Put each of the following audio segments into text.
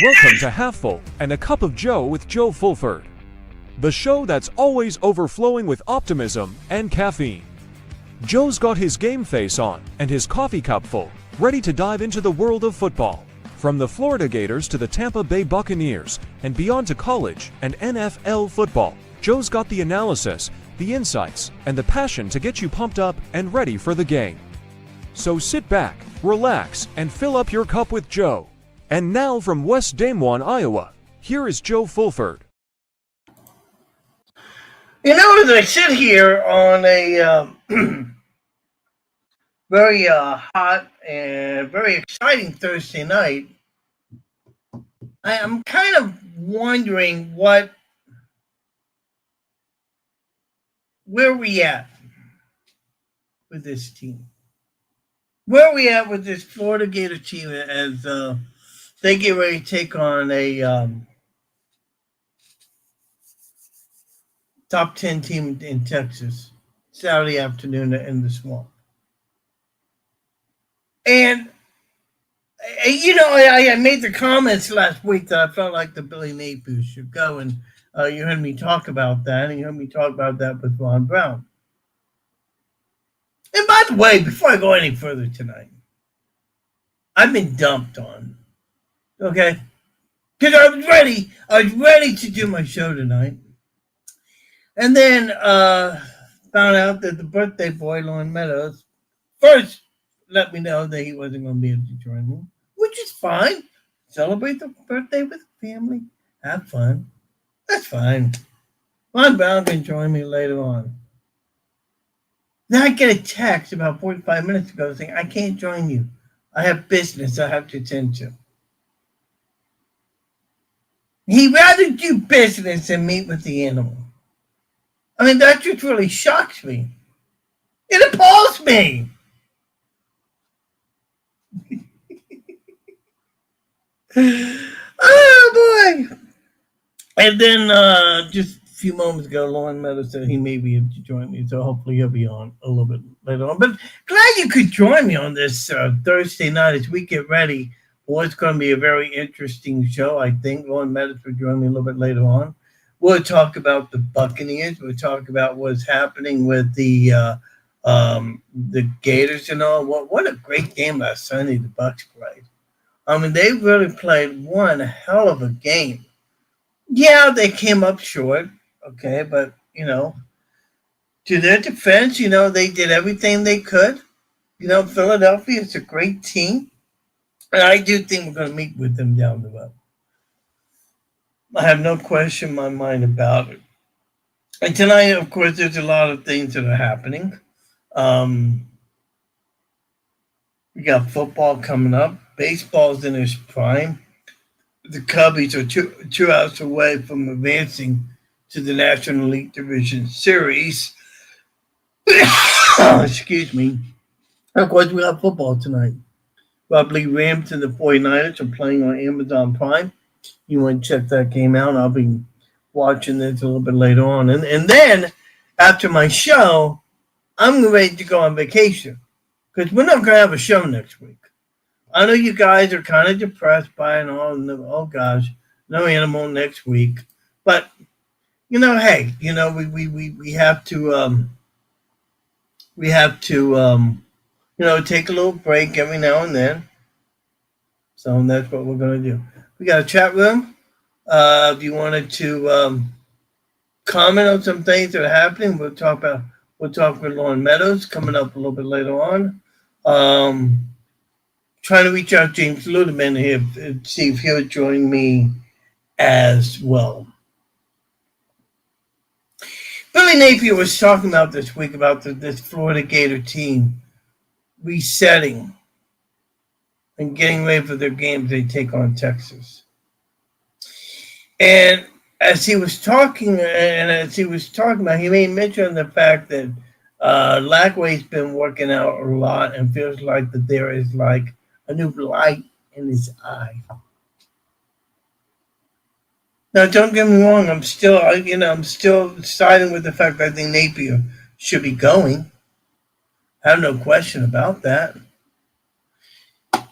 Welcome to Half Full and a Cup of Joe with Joe Fulford, the show that's always overflowing with optimism and caffeine. Joe's got his game face on and his coffee cup full, ready to dive into the world of football. From the Florida Gators to the Tampa Bay Buccaneers and beyond to college and NFL football, Joe's got the analysis, the insights, and the passion to get you pumped up and ready for the game. So sit back, relax, and fill up your cup with Joe. And now from West Des Moines, Iowa, here is Joe Fulford. You know, as I sit here on a very hot and very exciting Thursday night, I'm kind of wondering where we at with this team. Where are we at with this Florida Gator team as they get ready to take on a top 10 team in Texas Saturday afternoon in the Swamp? And, you know, I made the comments last week that I felt like the Billy Napier should go, and you heard me talk about that, and you heard me talk about that with Ron Browne. And by the way, before I go any further tonight, I've been dumped on, okay? Because I was ready to do my show tonight. And then found out that the birthday boy, Long Meadows, first let me know that he wasn't going to be able to join me, which is fine. Celebrate the birthday with family. Have fun. That's fine. Ron Brown can join me later on. Then I get a text about 45 minutes ago saying, I can't join you. I have business I have to attend to. He'd rather do business than meet with the animal. I mean, that just really shocks me. It appalls me. Oh, boy. And then just a few moments ago, Long Meadows said he may be able to join me, so hopefully he'll be on a little bit later on. But glad you could join me on this Thursday night as we get ready for what's going to be a very interesting show. I think Long Meadows will join me a little bit later on. We'll talk about the Buccaneers. We'll talk about what's happening with the Gators and all. What a great game last Sunday the Bucs played. I mean, they really played one hell of a game. Yeah, they came up short, okay, but, you know, to their defense, you know, they did everything they could. You know, Philadelphia is a great team, and I do think we're going to meet with them down the road. I have no question in my mind about it. And tonight, of course, there's a lot of things that are happening. We got football coming up. Baseball's in its prime. The Cubbies are two outs away from advancing to the National League Division Series. Excuse me. Of course, we have football tonight. Probably Rams and the 49ers are playing on Amazon Prime. You want to check that game out. I'll be watching this a little bit later on. And then, after my show, I'm ready to go on vacation. Because we're not going to have a show next week. I know you guys are kind of depressed by it all. Oh, gosh, no animal next week. But, you know, hey, you know, we have to, you know, take a little break every now and then. So that's what we're going to do. We got a chat room. If you wanted to comment on some things that are happening, we'll talk with Long Meadows coming up a little bit later on. Trying to reach out to James Ludeman here and see if he'll join me as well. Billy Napier was talking about this week about this Florida Gator team resetting and getting ready for their games they take on Texas. And as he was talking about, he made mention of the fact that Lackway's been working out a lot and feels like that there is like a new light in his eye. Now, don't get me wrong. I'm still siding with the fact that I think Napier should be going. I have no question about that.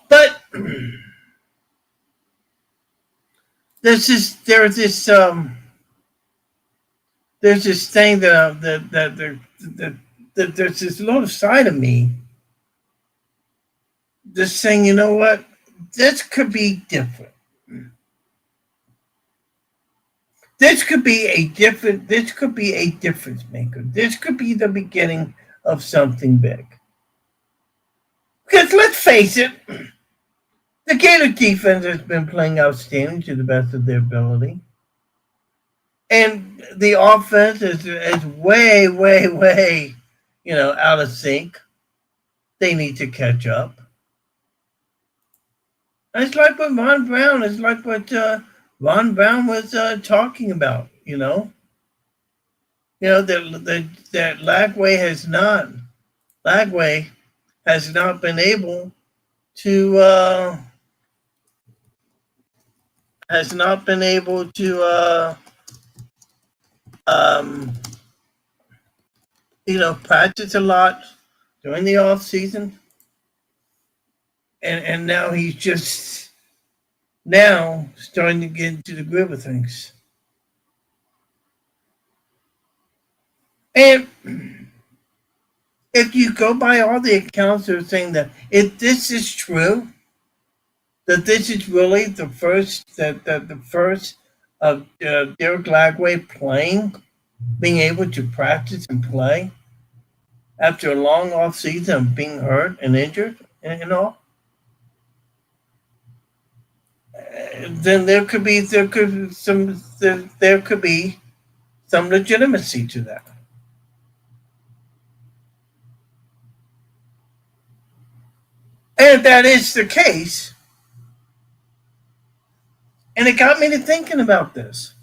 But there's this thing that there's this little side of me just saying, you know what, this could be different. This could be a difference maker. This could be the beginning of something big. Because let's face it, the Gator defense has been playing outstanding to the best of their ability. And the offense is way, way, way, out of sync. They need to catch up. And it's like what Ron Brown was talking about, that Lagway has not been able to practice a lot during the off season, and now he's just now starting to get into the grip of things. And if you go by all the accounts, they're saying that if this is true, that this is really the first of Derek Lagway being able to practice and play after a long off season of being hurt and injured and all, then there could be some legitimacy to that. And if that is the case, and it got me to thinking about this,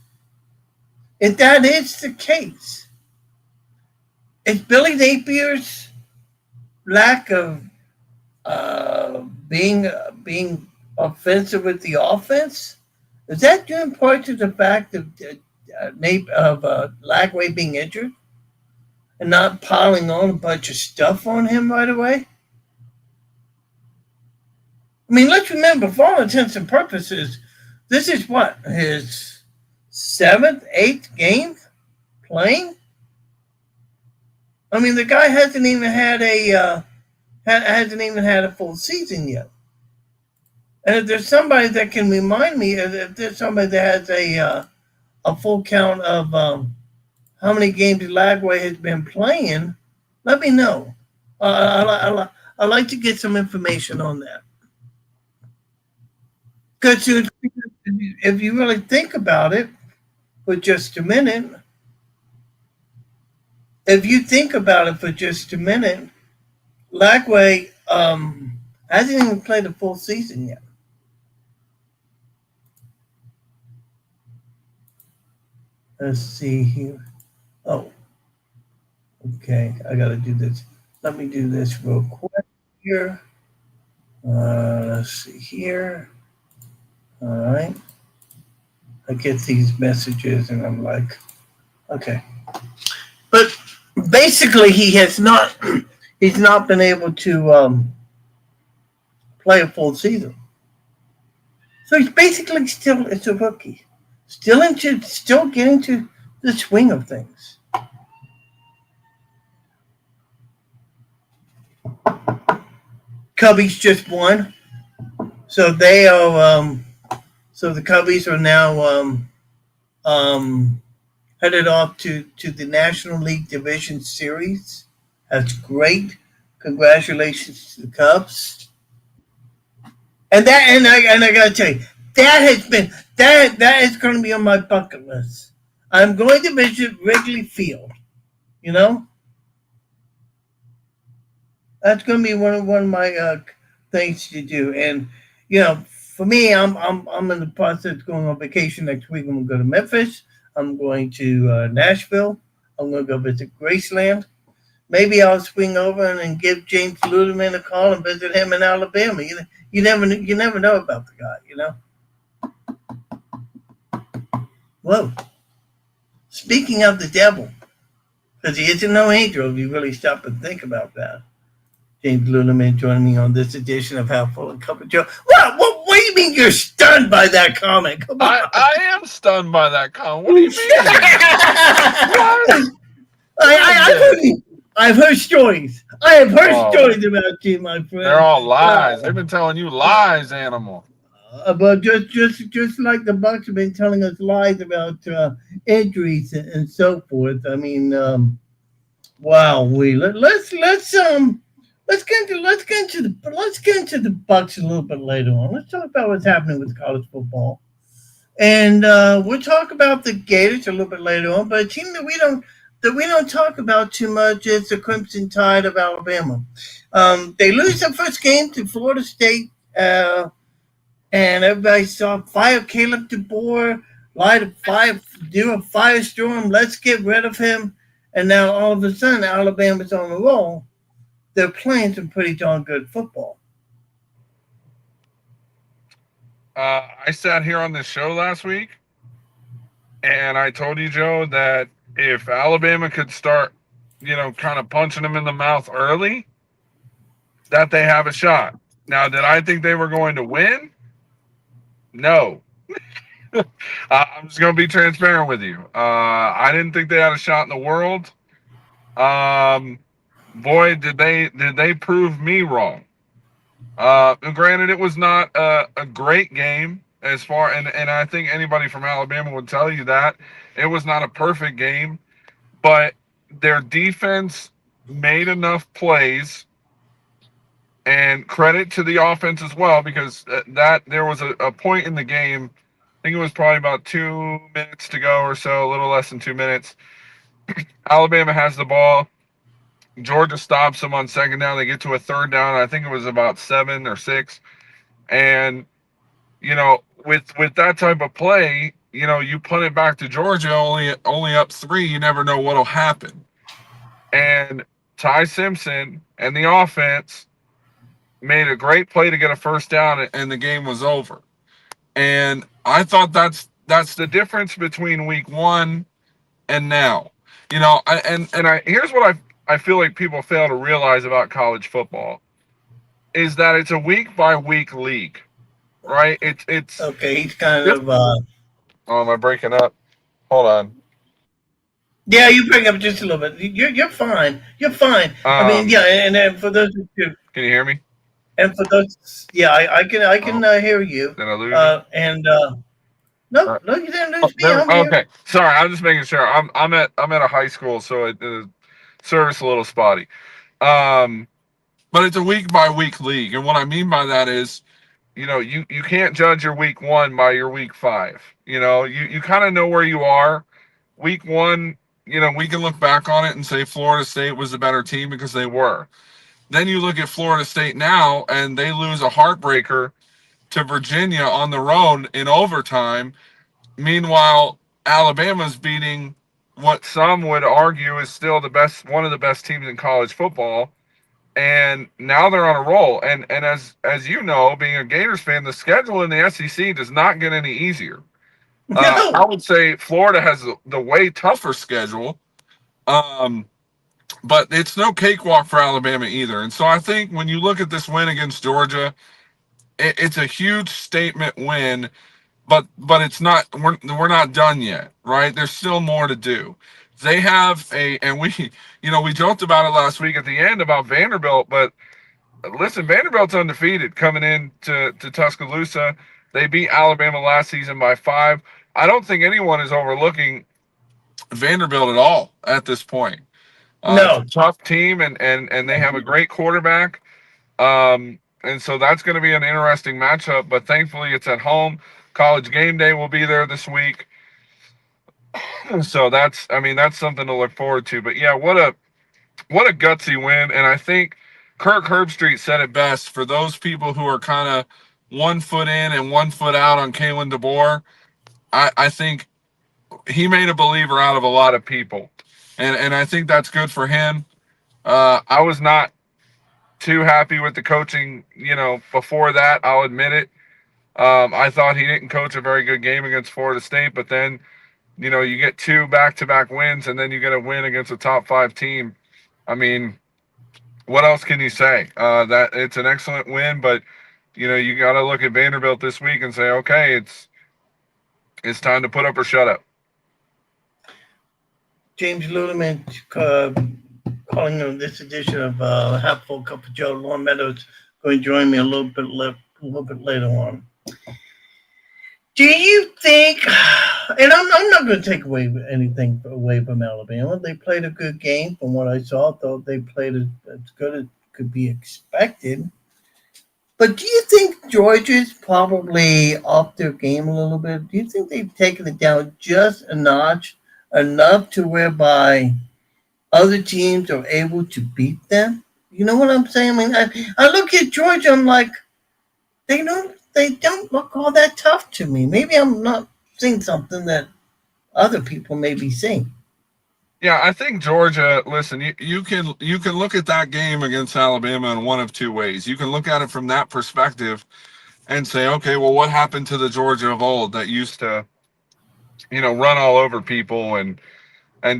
if that is the case, is Billy Napier's lack of being offensive with the offense, is that due in part to the fact of Lagway being injured and not piling on a bunch of stuff on him right away? I mean, let's remember, for all intents and purposes, this is what, his 7th, 8th game playing? I mean, the guy hasn't even had a full season yet. And if there's somebody that can remind me, if there's somebody that has a full count of how many games Lagway has been playing, let me know. I'd like to get some information on that. Because if you really think about it for just a minute, Lagway hasn't even played a full season yet. Let's see here. Oh, okay. I got to do this. Let me do this real quick here. Let's see here. All right. I get these messages and I'm like, okay. But basically, he's not been able to play a full season. So he's basically it's a rookie. Still getting to the swing of things. Cubbies just won. So they are so the Cubbies are now headed off to the National League Division Series. That's great. Congratulations to the Cubs. And I gotta tell you, that is going to be on my bucket list. I'm going to visit Wrigley Field. That's going to be one of my things to do. And for me, I'm in the process of going on vacation next week. I'm going to go to Memphis. I'm going to Nashville. I'm going to go visit Graceland. Maybe I'll swing over and give James Ludeman a call and visit him in Alabama. You never know about the guy. Whoa. Speaking of the devil, because he isn't no angel if you really stop and think about that. James Ludeman joining me on this edition of How Full of Cup of Joe. What do you mean you're stunned? stunned by that comment. Come on. I am stunned by that comment. What do you mean? I've heard stories. I have heard stories about you, my friend. They're all lies. They've been telling you lies, animal. But just like the Bucs have been telling us lies about injuries and so forth. I mean, wow. Let's get into the Bucs a little bit later on. Let's talk about what's happening with college football, and we'll talk about the Gators a little bit later on. But a team that we don't talk about too much is the Crimson Tide of Alabama. They lose their first game to Florida State. And everybody saw fire Caleb DeBoer, light a fire, do a firestorm. Let's get rid of him. And now all of a sudden, Alabama's on the roll. They're playing some pretty darn good football. I sat here on this show last week, and I told you, Joe, that if Alabama could start, kind of punching them in the mouth early, that they have a shot. Now, did I think they were going to win? No. I'm just going to be transparent with you. I didn't think they had a shot in the world. Boy, did they prove me wrong. Granted, it was not a great game as far, and I think anybody from Alabama would tell you that. It was not a perfect game, but their defense made enough plays. And credit to the offense as well, because there was a point in the game, I think it was probably about 2 minutes to go or so, a little less than 2 minutes. Alabama has the ball. Georgia stops them on second down. They get to a third down. I think it was about 7 or 6. And, with that type of play, you punt it back to Georgia only up 3. You never know what'll happen. And Ty Simpson and the offense made a great play to get a first down, and the game was over. And I thought that's the difference between week 1 and now. Here's what I feel like people fail to realize about college football is that it's a week by week league, right? It's okay. He's kind of. Oh, am I breaking up? Hold on. Yeah, you bring up just a little bit. You're fine. You're fine. I mean, yeah, and then for those of you, can you hear me? And for those, yeah, I can hear you. Did I lose you? No, you didn't lose me. I'm okay, sorry, I'm just making sure. I'm at a high school, so the service a little spotty. But it's a week by week league, and what I mean by that is, you can't judge your week 1 by your week 5. You kind of know where you are. Week 1, we can look back on it and say Florida State was the better team because they were. Then you look at Florida State now, and they lose a heartbreaker to Virginia on the road in overtime. Meanwhile, Alabama's beating what some would argue is still one of the best teams in college football. And now they're on a roll. And as you know, being a Gators fan, the schedule in the SEC does not get any easier. I would say Florida has the way tougher schedule. But it's no cakewalk for Alabama either. And so I think when you look at this win against Georgia, it's a huge statement win, but it's not. We're not done yet, right? There's still more to do. They have and we joked about it last week at the end about Vanderbilt, but listen, Vanderbilt's undefeated coming in to Tuscaloosa. They beat Alabama last season by 5. I don't think anyone is overlooking Vanderbilt at all at this point. No. It's a tough team, and they have a great quarterback. And so that's going to be an interesting matchup, but thankfully it's at home. College game day will be there this week. So that's something to look forward to. But yeah, what a gutsy win. And I think Kirk Herbstreit said it best for those people who are kind of 1 foot in and 1 foot out on Kalen DeBoer. I think he made a believer out of a lot of people. And I think that's good for him. I was not too happy with the coaching, before that. I'll admit it. I thought he didn't coach a very good game against Florida State, but then, you get 2 back-to-back wins, and then you get a win against a top 5 team. I mean, what else can you say? That it's an excellent win, but you got to look at Vanderbilt this week and say, okay, it's time to put up or shut up. James Ludeman calling on this edition of Half Full Cup of Joe. Lauren Meadows going to join me a little bit later on. Do you think, and I'm not going to take anything away from Alabama. They played a good game from what I saw. Though they played as good as could be expected. But do you think Georgia's probably off their game a little bit? Do you think they've taken it down just a notch, enough to whereby other teams are able to beat them? You know what I'm saying? I mean, I look at Georgia, I'm like, they don't look all that tough to me. Maybe I'm not seeing something that other people may be seeing. Yeah, I think Georgia. Listen, you can look at that game against Alabama in one of two ways. You can look at it from that perspective and say, okay, well, what happened to the Georgia of old that used to, run all over people and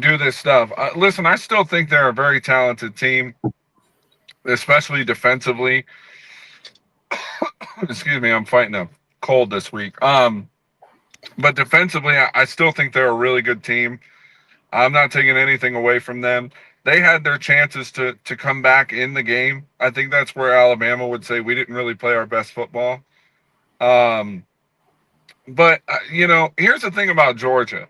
do this stuff? Listen, I still think they're a very talented team, especially defensively. Excuse me, I'm fighting a cold this week. But defensively, I still think they're a really good team. I'm not taking anything away from them. They had their chances to come back in the game. I think that's where Alabama would say we didn't really play our best football. But here's the thing about Georgia.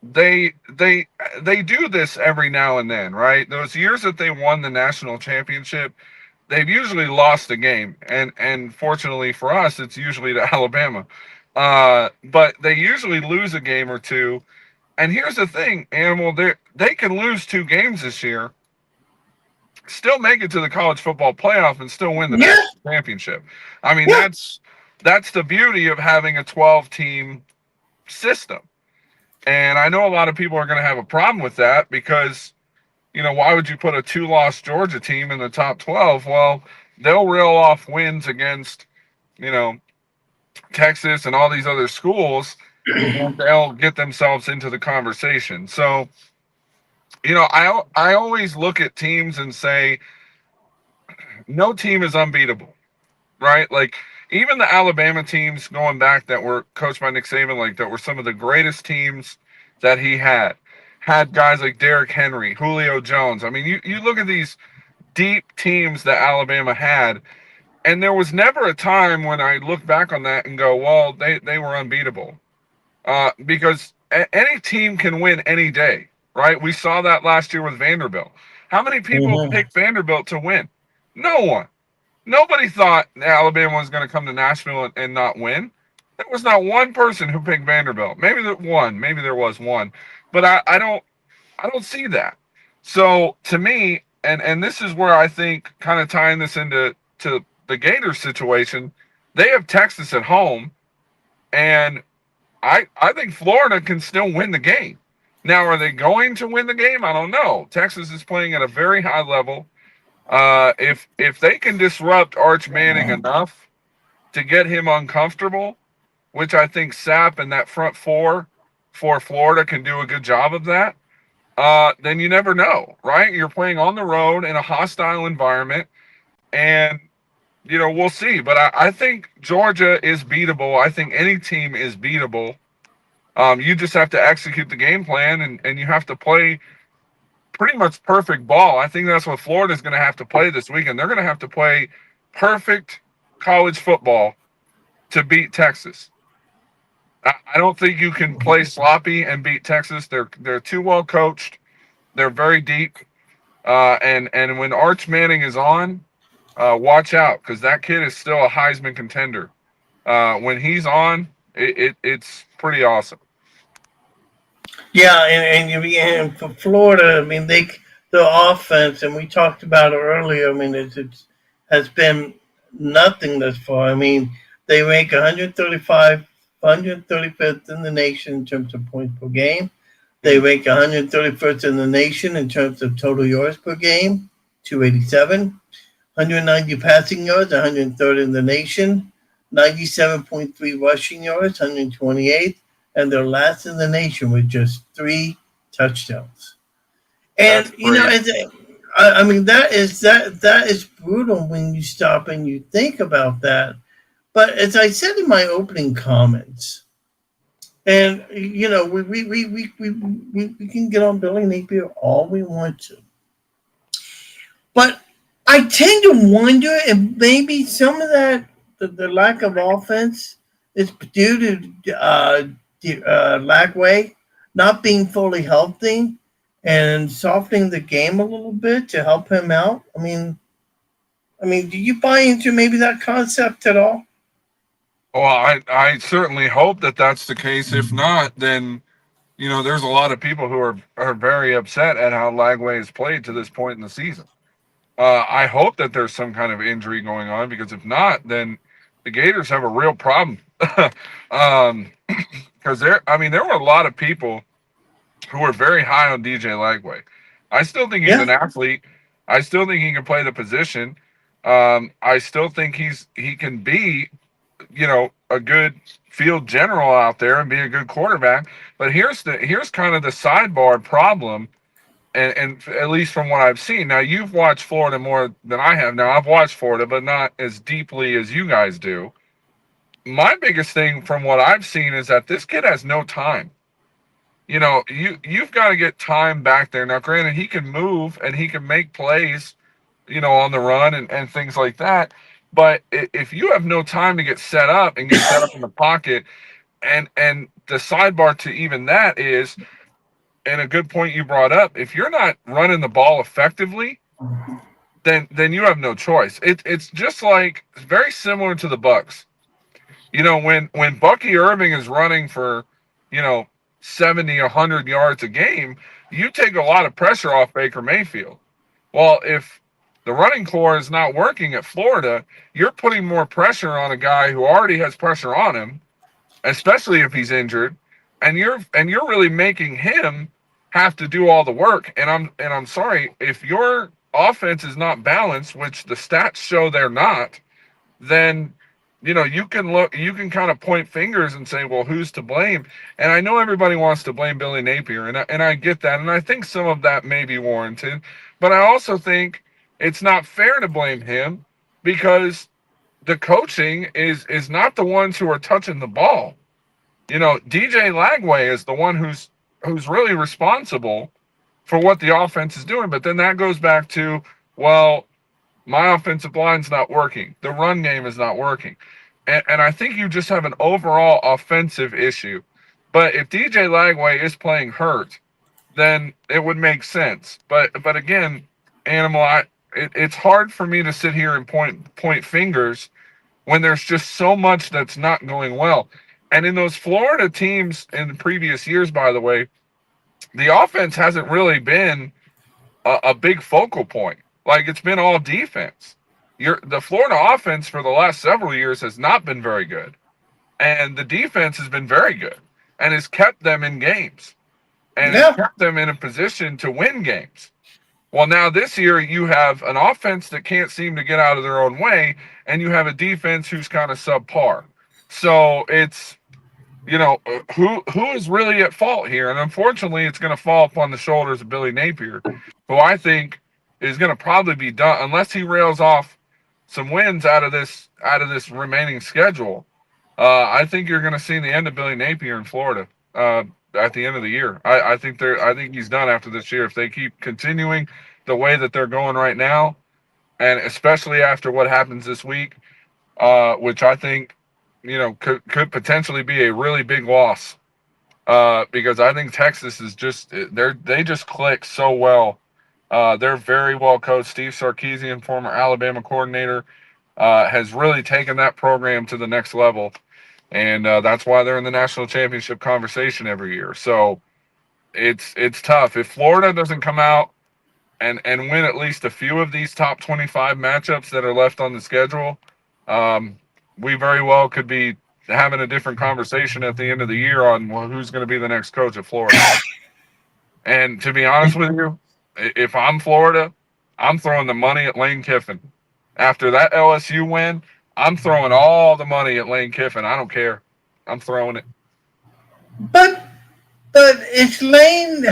They do this every now and then, right? Those years that they won the national championship, they've usually lost a game, and fortunately for us, it's usually to Alabama. But they usually lose a game or two. And here's the thing, Animal, they can lose 2 games this year, still make it to the college football playoff, and still win the national championship. I mean, that's the beauty of having a 12-team system. And I know a lot of people are going to have a problem with that because, why would you put a 2-loss Georgia team in the top 12? Well, they'll reel off wins against, Texas and all these other schools, and they'll get themselves into the conversation. So, I always look at teams and say, no team is unbeatable, right? Like, even the Alabama teams going back that were coached by Nick Saban, like that were some of the greatest teams that he had guys like Derrick Henry, Julio Jones. I mean, you look at these deep teams that Alabama had, and there was never a time when I look back on that and go, well, they were unbeatable. Because any team can win any day, right? We saw that last year with Vanderbilt. How many people picked Vanderbilt to win? No one. Nobody thought Alabama was going to come to Nashville and not win. There was not one person who picked Vanderbilt. Maybe there was one, but I don't see that. So to me, and this is where I think, kind of tying this into the Gators situation, they have Texas at home, and I think Florida can still win the game. Now, are they going to win the game? I don't know. Texas is playing at a very high level. If they can disrupt Arch Manning enough to get him uncomfortable, which I think Sapp and that front four for Florida can do a good job of that, then you never know, right? You're playing on the road in a hostile environment, and we'll see. But I think Georgia is beatable. I think any team is beatable. You just have to execute the game plan, and you have to play pretty much perfect ball. I think that's what Florida's going to have to play this weekend. They're going to have to play perfect college football to beat Texas. I don't think you can play sloppy and beat Texas. They're too well coached. They're very deep. And when Arch Manning is on, watch out, because that kid is still a Heisman contender. When he's on, it's pretty awesome. Yeah, and for Florida, I mean, the offense, and we talked about it earlier. I mean, it has been nothing thus far. I mean, they rank 135, 135th in the nation in terms of points per game. They rank 131st in the nation in terms of total yards per game, 287. 190 passing yards, 103rd in the nation. 97.3 rushing yards, 128th. And they're last in the nation with just 3 touchdowns. And, I mean, that is brutal when you stop and you think about that. But as I said in my opening comments, and we can get on Billy Napier all we want to, but I tend to wonder if maybe some of that the lack of offense is due to Lagway not being fully healthy and softening the game a little bit to help him out. I mean, do you buy into maybe that concept at all? Well, I certainly hope that that's the case. If not, then there's a lot of people who are very upset at how Lagway has played to this point in the season. I hope that there's some kind of injury going on, because if not, then the Gators have a real problem. Because there were a lot of people who were very high on DJ Lagway. I still think he's Yeah. an athlete. I still think he can play the position. I still think he can be, a good field general out there and be a good quarterback. But here's kind of the sidebar problem, and at least from what I've seen. Now, you've watched Florida more than I have. Now, I've watched Florida, but not as deeply as you guys do. My biggest thing from what I've seen is that this kid has no time. You've got to get time back there. Now, granted, he can move and he can make plays, on the run and things like that. But if you have no time to get set up and get set up in the pocket, and the sidebar to even that is, and a good point you brought up, if you're not running the ball effectively, then you have no choice. It's just like, it's very similar to the Bucs. When Bucky Irving is running for, 70, 100 yards a game, you take a lot of pressure off Baker Mayfield. Well, if the running core is not working at Florida, you're putting more pressure on a guy who already has pressure on him, especially if he's injured, and you're really making him have to do all the work. And I'm sorry, if your offense is not balanced, which the stats show they're not, then you can kind of point fingers and say, well, who's to blame? And I know everybody wants to blame Billy Napier, and I get that, and I think some of that may be warranted, but I also think it's not fair to blame him, because the coaching is not the ones who are touching the ball. DJ Lagway is the one who's really responsible for what the offense is doing. But then that goes back to, well, my offensive line's not working. The run game is not working. And I think you just have an overall offensive issue. But if DJ Lagway is playing hurt, then it would make sense. But again, Animal, it's hard for me to sit here and point fingers when there's just so much that's not going well. And in those Florida teams in the previous years, by the way, the offense hasn't really been a big focal point. Like, it's been all defense. The Florida offense for the last several years has not been very good. And the defense has been very good and has kept them in games and has kept them in a position to win games. Well, now this year you have an offense that can't seem to get out of their own way, and you have a defense who's kind of subpar. So it's, who is really at fault here? And unfortunately, it's going to fall upon the shoulders of Billy Napier, who I think is going to probably be done unless he rails off some wins out of this remaining schedule. I think you're going to see the end of Billy Napier in Florida at the end of the year. I think he's done after this year if they keep continuing the way that they're going right now, and especially after what happens this week, which I think could potentially be a really big loss, because I think Texas is they just click so well. They're very well coached. Steve Sarkisian, former Alabama coordinator, has really taken that program to the next level. And that's why they're in the national championship conversation every year. So it's tough. If Florida doesn't come out and win at least a few of these top 25 matchups that are left on the schedule, we very well could be having a different conversation at the end of the year on, well, who's going to be the next coach of Florida. And to be honest with you, if I'm Florida, I'm throwing the money at Lane Kiffin. After that LSU win, I'm throwing all the money at Lane Kiffin. I don't care. I'm throwing it. But it's Lane.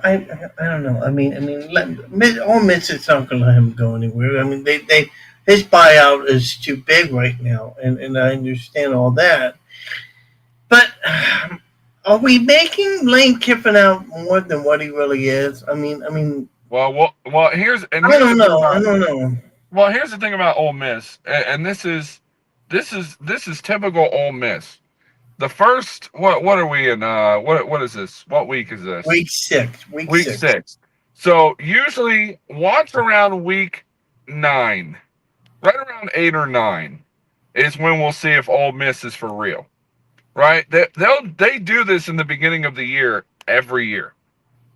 I don't know. Ole Miss is not going to let him go anywhere. I mean, they his buyout is too big right now, and I understand all that. But are we making Lane Kiffin out more than what he really is? Well, here's I don't the thing know. I about don't know. well, here's the thing about Ole Miss, and this is typical Ole Miss. The first what are we in? What is this? What week is this? Week six. Week Week six. 6. So usually watch around week 9, right around 8 or 9 is when we'll see if Ole Miss is for real. Right? They do this in the beginning of the year every year.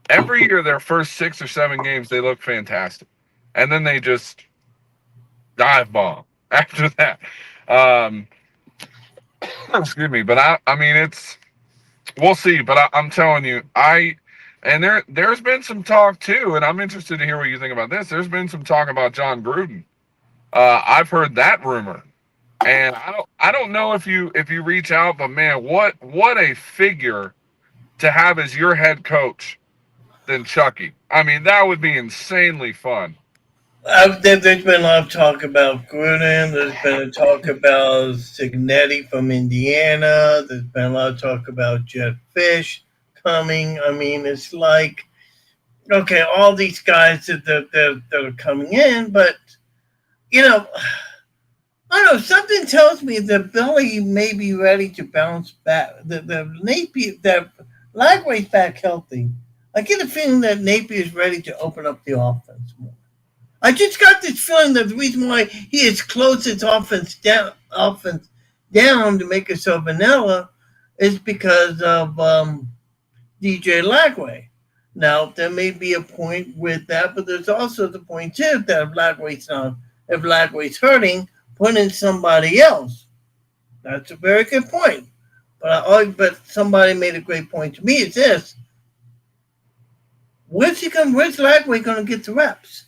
Every year, their first 6 or 7 games, they look fantastic, and then they just dive bomb after that. Um, excuse me, but I mean, we'll see. But I'm telling you, and there's been some talk too, and I'm interested to hear what you think about this. There's been some talk about John Gruden. I've heard that rumor, and I don't know if you reach out, but man, what a figure to have as your head coach than Chucky. I mean, that would be insanely fun. There's been a lot of talk about Gruden. There's been a talk about Signetti from Indiana. There's been a lot of talk about Jeff Fish coming. I mean, it's like, okay, all these guys that are coming in, but, you know, I don't know, something tells me that Billy may be ready to bounce back. The Napier, that Lagway's back healthy. I get a feeling that Napier is ready to open up the offense more. I just got this feeling that the reason why he has closed his offense down to make it so vanilla is because of DJ Lagway. Now there may be a point with that, but there's also the point too that if Lagway's hurting, put in somebody else. That's a very good point. But somebody made a great point to me. It's this: where's Lagway going to get the reps?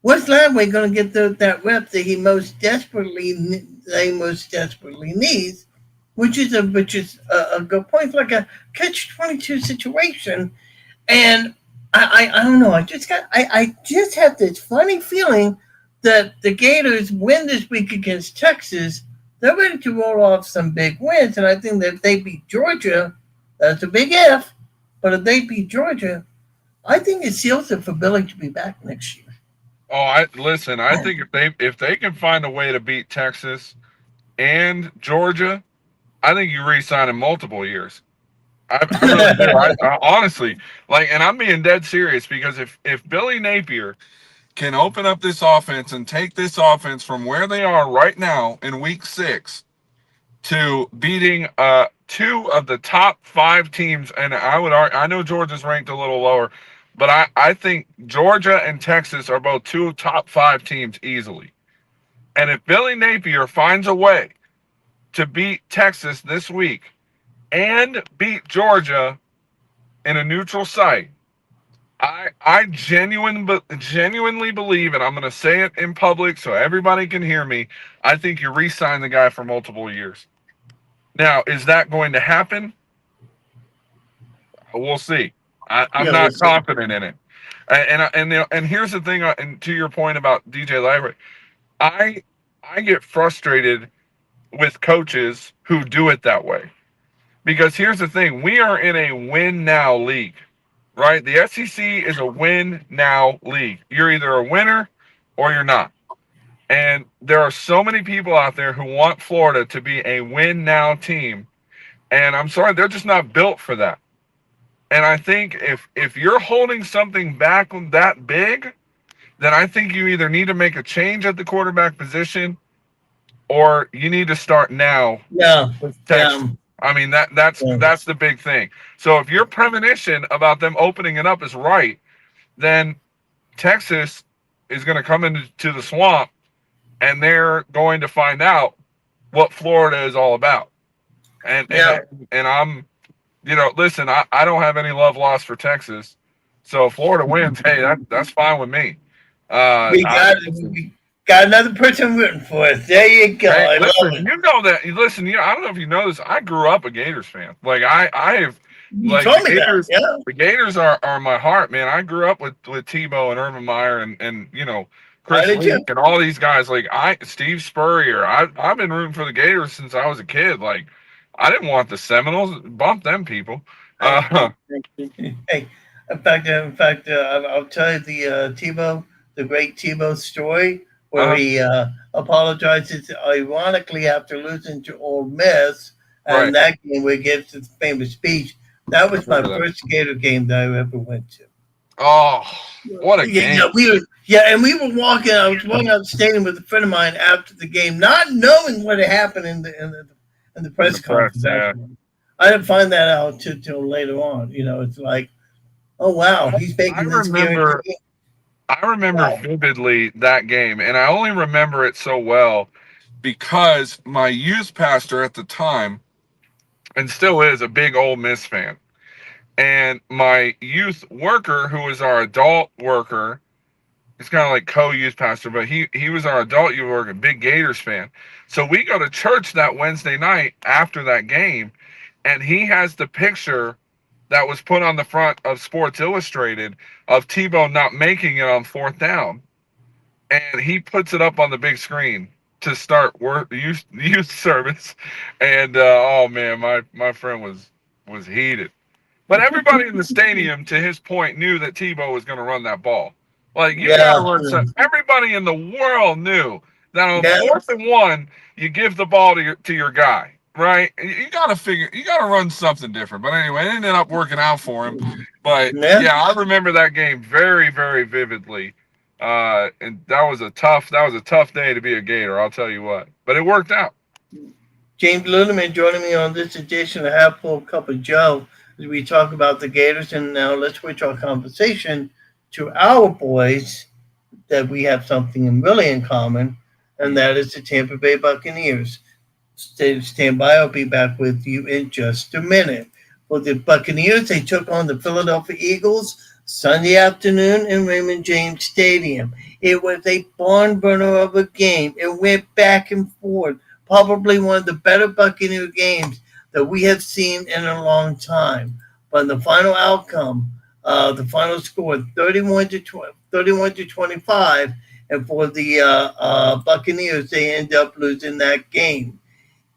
Where's Lagway going to get that rep that he most desperately needs? Which is a good point. It's like a catch-22 situation, and I don't know. I just have this funny feeling that the Gators win this week against Texas. They're ready to roll off some big wins, and I think that if they beat Georgia, that's a big if. But if they beat Georgia, I think it seals it for Billy to be back next year. Oh, I think if they can find a way to beat Texas and Georgia, I think you re-sign in multiple years. I really do. I honestly, and I'm being dead serious, because if Billy Napier can open up this offense and take this offense from where they are right now in week 6 to beating 2 of the top 5 teams, and I know Georgia's ranked a little lower, but I think Georgia and Texas are both 2 top 5 teams easily. And if Billy Napier finds a way to beat Texas this week and beat Georgia in a neutral site, I genuinely believe, and I'm going to say it in public so everybody can hear me, I think you re-sign the guy for multiple years. Now, is that going to happen? We'll see. I'm not confident in it. And here's the thing, and to your point about DJ Lagway, I get frustrated with coaches who do it that way. Because here's the thing, we are in a win now league, right? The SEC is a win now league. You're either a winner or you're not. And there are so many people out there who want Florida to be a win now team. And I'm sorry, they're just not built for that. And I think if you're holding something back that big, then I think you either need to make a change at the quarterback position, or you need to start now. Yeah. I mean, that's the big thing. So if your premonition about them opening it up is right, then Texas is going to come into the swamp, and they're going to find out what Florida is all about. And I'm, listen, I don't have any love lost for Texas. So if Florida wins, hey, that's fine with me. We got another person rooting for us. There you go. Hey, listen, you know that. Listen, I don't know if you know this. I grew up a Gators fan. Like I You Like told me that. Yeah. The Gators are my heart, man. I grew up with Tebow and Urban Meyer and I Chris did too. Leak and all these guys. Like Steve Spurrier. I've been rooting for the Gators since I was a kid. Like I didn't want the Seminoles. Bump them people. Hey, Uh, hey. I'll tell you the great Tebow story where uh, he apologizes ironically after losing to Ole Miss, and right. that game where he gives his famous speech. That I was my remember that. first Gator game that I ever went to. Oh, what a Yeah, yeah, game! and we were walking. I was walking out the stadium with a friend of mine after the game, not knowing what had happened in the In the press press, conference. yeah. Actually, I didn't find that out till later on. It's like, oh wow, he's I making this remember guarantee. I remember Wow. vividly that game, and I only remember it so well because my youth pastor at the time, and still is, a big Ole Miss fan. And my youth worker, who was our adult worker, he's kind of like co-youth pastor, but he was our adult youth worker, big Gators fan. So we go to church that Wednesday night after that game, and he has the picture that was put on the front of Sports Illustrated of Tebow not making it on fourth down, and he puts it up on the big screen to start youth service. And oh man, my friend was heated. But everybody in the stadium, to his point, knew that Tebow was going to run that ball. Like you got to Yeah, run. Everybody in the world knew that on yeah, 4th and 1, you give the ball to your guy, right? You got to you got to run something different. But anyway, it ended up working out for him. But yeah. yeah, I remember that game very, very vividly. And that was a tough day to be a Gator. I'll tell you what. But it worked out. James Ludeman joining me on this edition of Half Full Cup of Joe as we talk about the Gators. And now let's switch our conversation to our boys that we have something really in common, and that is the Tampa Bay Buccaneers. Stand by. I'll be back with you in just a minute. For the Buccaneers, they took on the Philadelphia Eagles Sunday afternoon in Raymond James Stadium. It was a barn burner of a game. It went back and forth. Probably one of the better Buccaneer games that we have seen in a long time. But the final outcome, the final score, 31 to 25, and for the Buccaneers, they end up losing that game.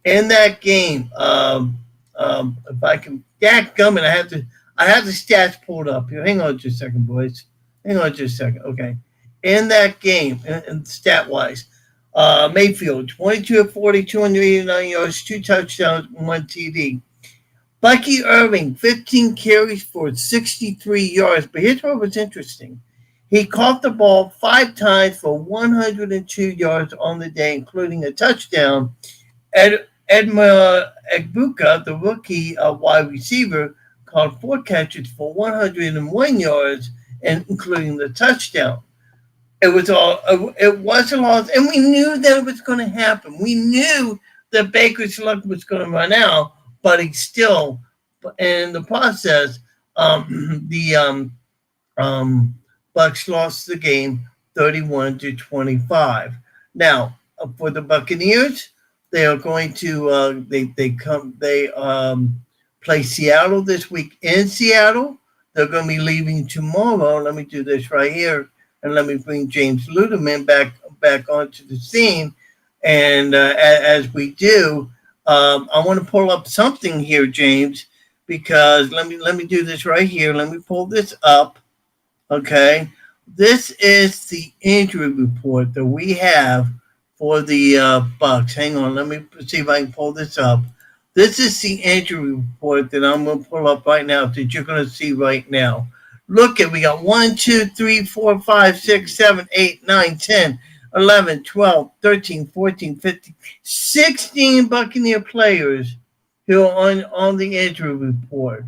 In that game, if I can, dadgummit, I have the stats pulled up here. Hang on just a second, boys. Hang on just a second. Okay. In that game, and stat wise, Mayfield, 22 of 40, 289 yards, 2 touchdowns, 1 TD. Bucky Irving, 15 carries for 63 yards. But here's what was interesting. He caught the ball 5 times for 102 yards on the day, including a touchdown. Edma Egbuka, the rookie wide receiver, caught 4 catches for 101 yards, and including the touchdown. It was a loss, and we knew that it was going to happen. We knew that Baker's luck was going to run out, but he still, in the process, the Bucs lost the game 31 to 25. Now, for the Buccaneers, they are going to play Seattle this week in Seattle. They're going to be leaving tomorrow. Let me do this right here, and let me bring James Ludeman back onto the scene. And as we do, I want to pull up something here, James, because let me do this right here. Let me pull this up. Okay, this is the injury report that we have for the Bucs. Hang on, let me see if I can pull this up. This is the injury report that I'm going to pull up right now that you're going to see right now. Look at, we got 1, 2, 3, 4, 5, 6, 7, 8, 9, 10, 11, 12, 13, 14, 15, 16 Buccaneer players who are on the injury report.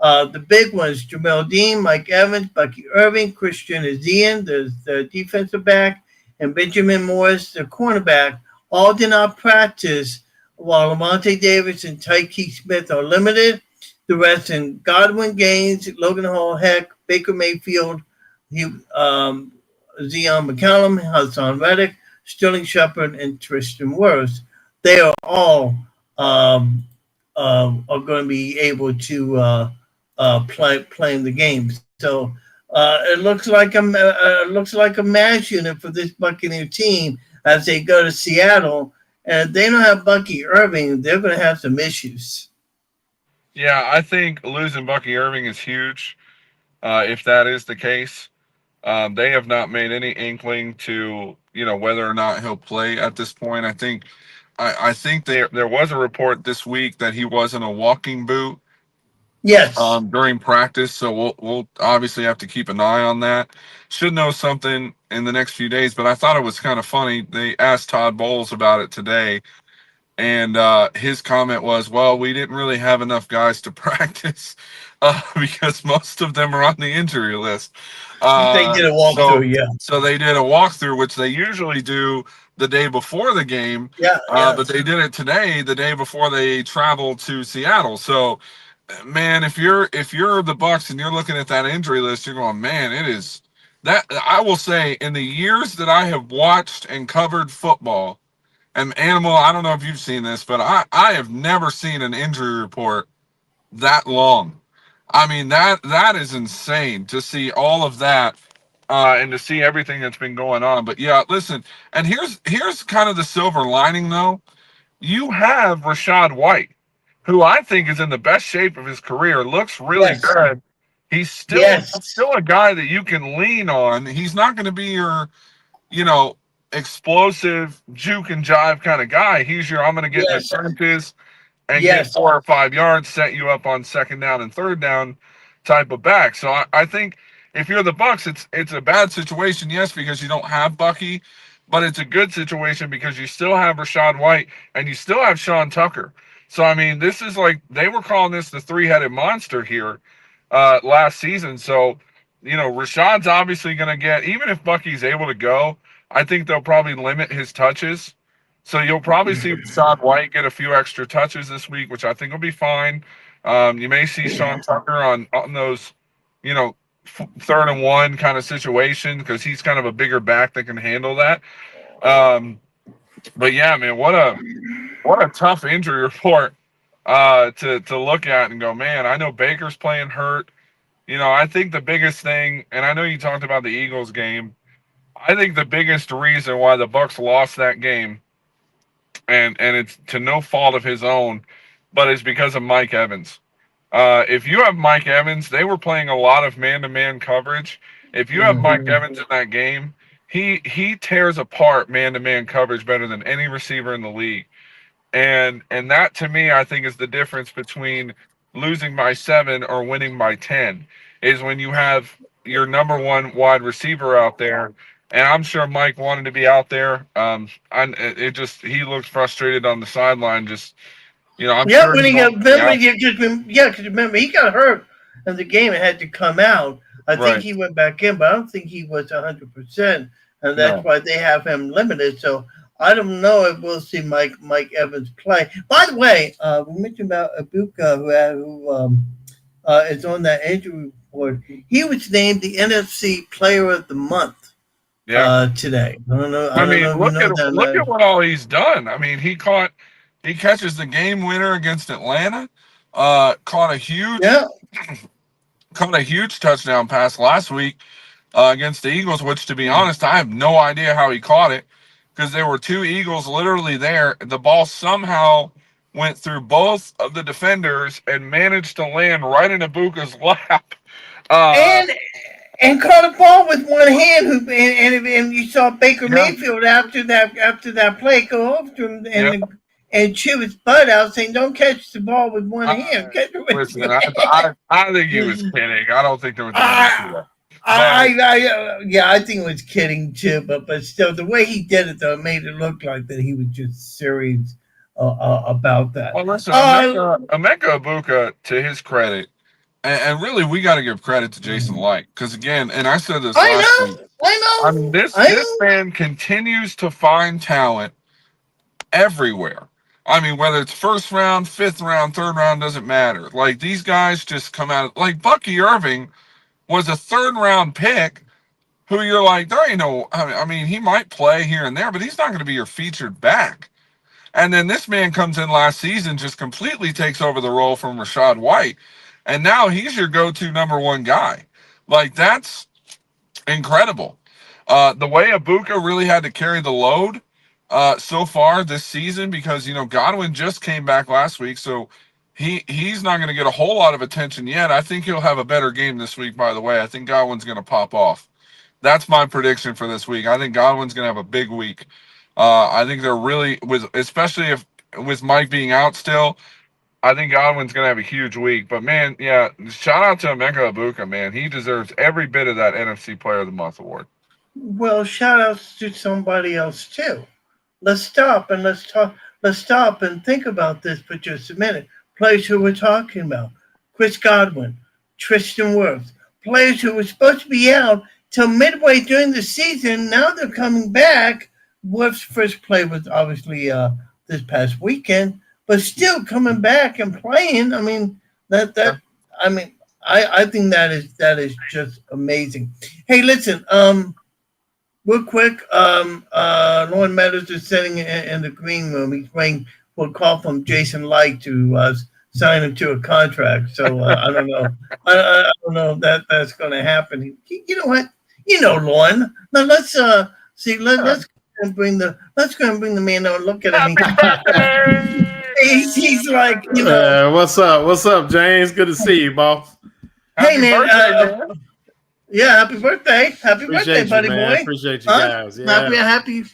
The big ones, Jamel Dean, Mike Evans, Bucky Irving, Christian Azian, the defensive back, and Benjamin Morris, the cornerback, all did not practice, while Lamonte Davis and Tyke Smith are limited. The rest in Godwin Gaines, Logan Hall Heck, Baker Mayfield, Zion McCallum, Hassan Reddick, Sterling Shepard, and Tristan Wirfs. They are all are going to be able to playing the game. So it looks like a mass unit for this Buccaneer team as they go to Seattle. And if they don't have Bucky Irving, they're going to have some issues. Yeah, I think losing Bucky Irving is huge. If that is the case, they have not made any inkling to whether or not he'll play at this point. I think there was a report this week that he was in a walking boot Yes. during practice, so we'll obviously have to keep an eye on that. Should know something in the next few days, but I thought it was kind of funny. They asked Todd Bowles about it today, and his comment was, "Well, we didn't really have enough guys to practice because most of them are on the injury list." They did a walkthrough, yeah. So they did a walkthrough, which they usually do the day before the game. Yeah, But they did it today, the day before they traveled to Seattle. So, man, if you're the Bucs and you're looking at that injury list, you're going, man, it is that. I will say, in the years that I have watched and covered football, and Animal, I don't know if you've seen this, but I have never seen an injury report that long. I mean, that is insane to see all of that and to see everything that's been going on. But yeah, listen, and here's kind of the silver lining though. You have Rachaad White, who I think is in the best shape of his career, looks really good. He's still a guy that you can lean on. He's not going to be your, explosive juke and jive kind of guy. He's your I'm going to get in the trenches and get 4 or 5 yards, set you up on second down and third down type of back. So I think if you're the Bucs, it's a bad situation, yes, because you don't have Bucky, but it's a good situation because you still have Rachaad White and you still have Sean Tucker. So I mean, this is like they were calling this the three-headed monster here last season. So Rashaad's obviously going to get, even if Bucky's able to go, I think they'll probably limit his touches. So you'll probably see Rachaad White get a few extra touches this week, which I think will be fine. You may see Sean Tucker on those, third and one kind of situation because he's kind of a bigger back that can handle that. But yeah, man, what a tough injury report to look at and go, man, I know Baker's playing hurt. I think the biggest thing, and I know you talked about the Eagles game, I think the biggest reason why the Bucs lost that game, and it's to no fault of his own, but it's because of Mike Evans. If you have Mike Evans, they were playing a lot of man-to-man coverage. If you have Mike Evans in that game, he tears apart man-to-man coverage better than any receiver in the league. And that, to me, I think is the difference between losing by 7 or winning by 10, is when you have your number one wide receiver out there. And I'm sure Mike wanted to be out there. He looked frustrated on the sideline. Just, I'm sure. When because remember he got hurt in the game and had to come out. I think he went back in, but I don't think he was 100%, and that's why they have him limited. So I don't know if we'll see Mike Evans play. By the way, we mentioned about Ibuka, who is on that injury report. He was named the NFC Player of the Month. Today. I don't know. Look at what all he's done. I mean, he catches the game winner against Atlanta. Caught a huge touchdown pass last week against the Eagles, which, to be honest, I have no idea how he caught it because there were 2 Eagles literally there. The ball somehow went through both of the defenders and managed to land right in Ibuka's lap. And caught a ball with one hand. And you saw Baker Mayfield after that play go over to him and chew his butt out, saying, "Don't catch the ball with one hand." Listen, I think he was kidding. I don't think there was. I think it was kidding too. But still, the way he did it though made it look like that he was just serious about that. Well, listen, Emeka Ibuka, to his credit. And really, we got to give credit to Jason Light because, again, and I said this last week. I mean, this man continues to find talent everywhere. I mean, whether it's first round, 5th round, 3rd round, doesn't matter. Like, these guys just come out. Like, Bucky Irving was a 3rd round pick who you're like, there ain't no, I mean, he might play here and there, but he's not going to be your featured back. And then this man comes in last season, just completely takes over the role from Rachaad White. and now he's your go-to number one guy. Like, that's incredible. The way Ibuka really had to carry the load so far this season, because Godwin just came back last week, so he's not going to get a whole lot of attention yet. I think he'll have a better game this week. By the way, I think Godwin's going to pop off. That's my prediction for this week. I think Godwin's going to have a big week. I think they're really, especially with Mike being out still, I think Godwin's going to have a huge week. But, man, yeah, shout out to Emeka Ibuka, man. He deserves every bit of that NFC Player of the Month award. Well, shout outs to somebody else, too. Let's stop and think about this for just a minute. Players who we're talking about: Chris Godwin, Tristan Wirfs, players who were supposed to be out till midway during the season. Now they're coming back. Wirfs' first play was obviously this past weekend, but still coming back and playing. I mean, I think that is just amazing. Hey, listen, real quick, Lauren Meadows is sitting in the green room. He's waiting for a call from Jason Light to sign him to a contract. So I don't know. I don't know if that's going to happen. You know what? Lauren. Now let's see. Let's go and bring the man on. Look at him. He's like, what's up, James? Good to see you, boss. Hey, man. Yeah, happy birthday, buddy boy. Appreciate you guys. Yeah. Happy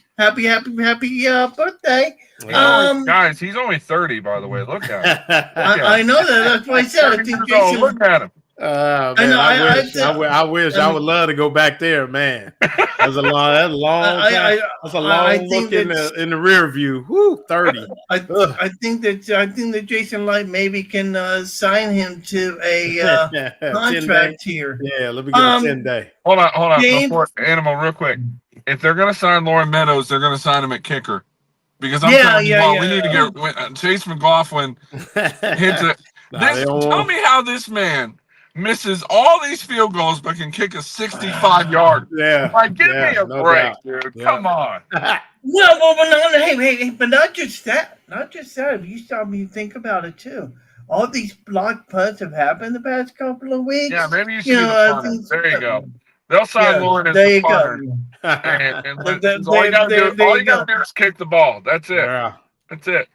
birthday. Guys, he's only 30, by the way. Look at him. I know that. That's why I said I think Jason. Look at him. Man, I wish I would love to go back there, man. That's a long time. That's a long look in the rear view. Whoo, 30. I think that Jason Light maybe can sign him to a contract here. Yeah, let me get a 10-day. Hold on. Before Animal, real quick. If they're gonna sign Lauren Meadows, they're gonna sign him at kicker. Because I'm telling you what, we need to get Chase McLaughlin hits it. Tell me how this man misses all these field goals but can kick a 65-yard. Yeah. Like, give me a break, dude. Yeah. Come on. Hey, but not just that. If you stop and you think about it too. All these blocked punts have happened the past couple of weeks. Yeah, maybe you should do the punter. There you go. They'll sign Lauren as the punter. All you gotta do is kick the ball. That's it. Yeah. That's it.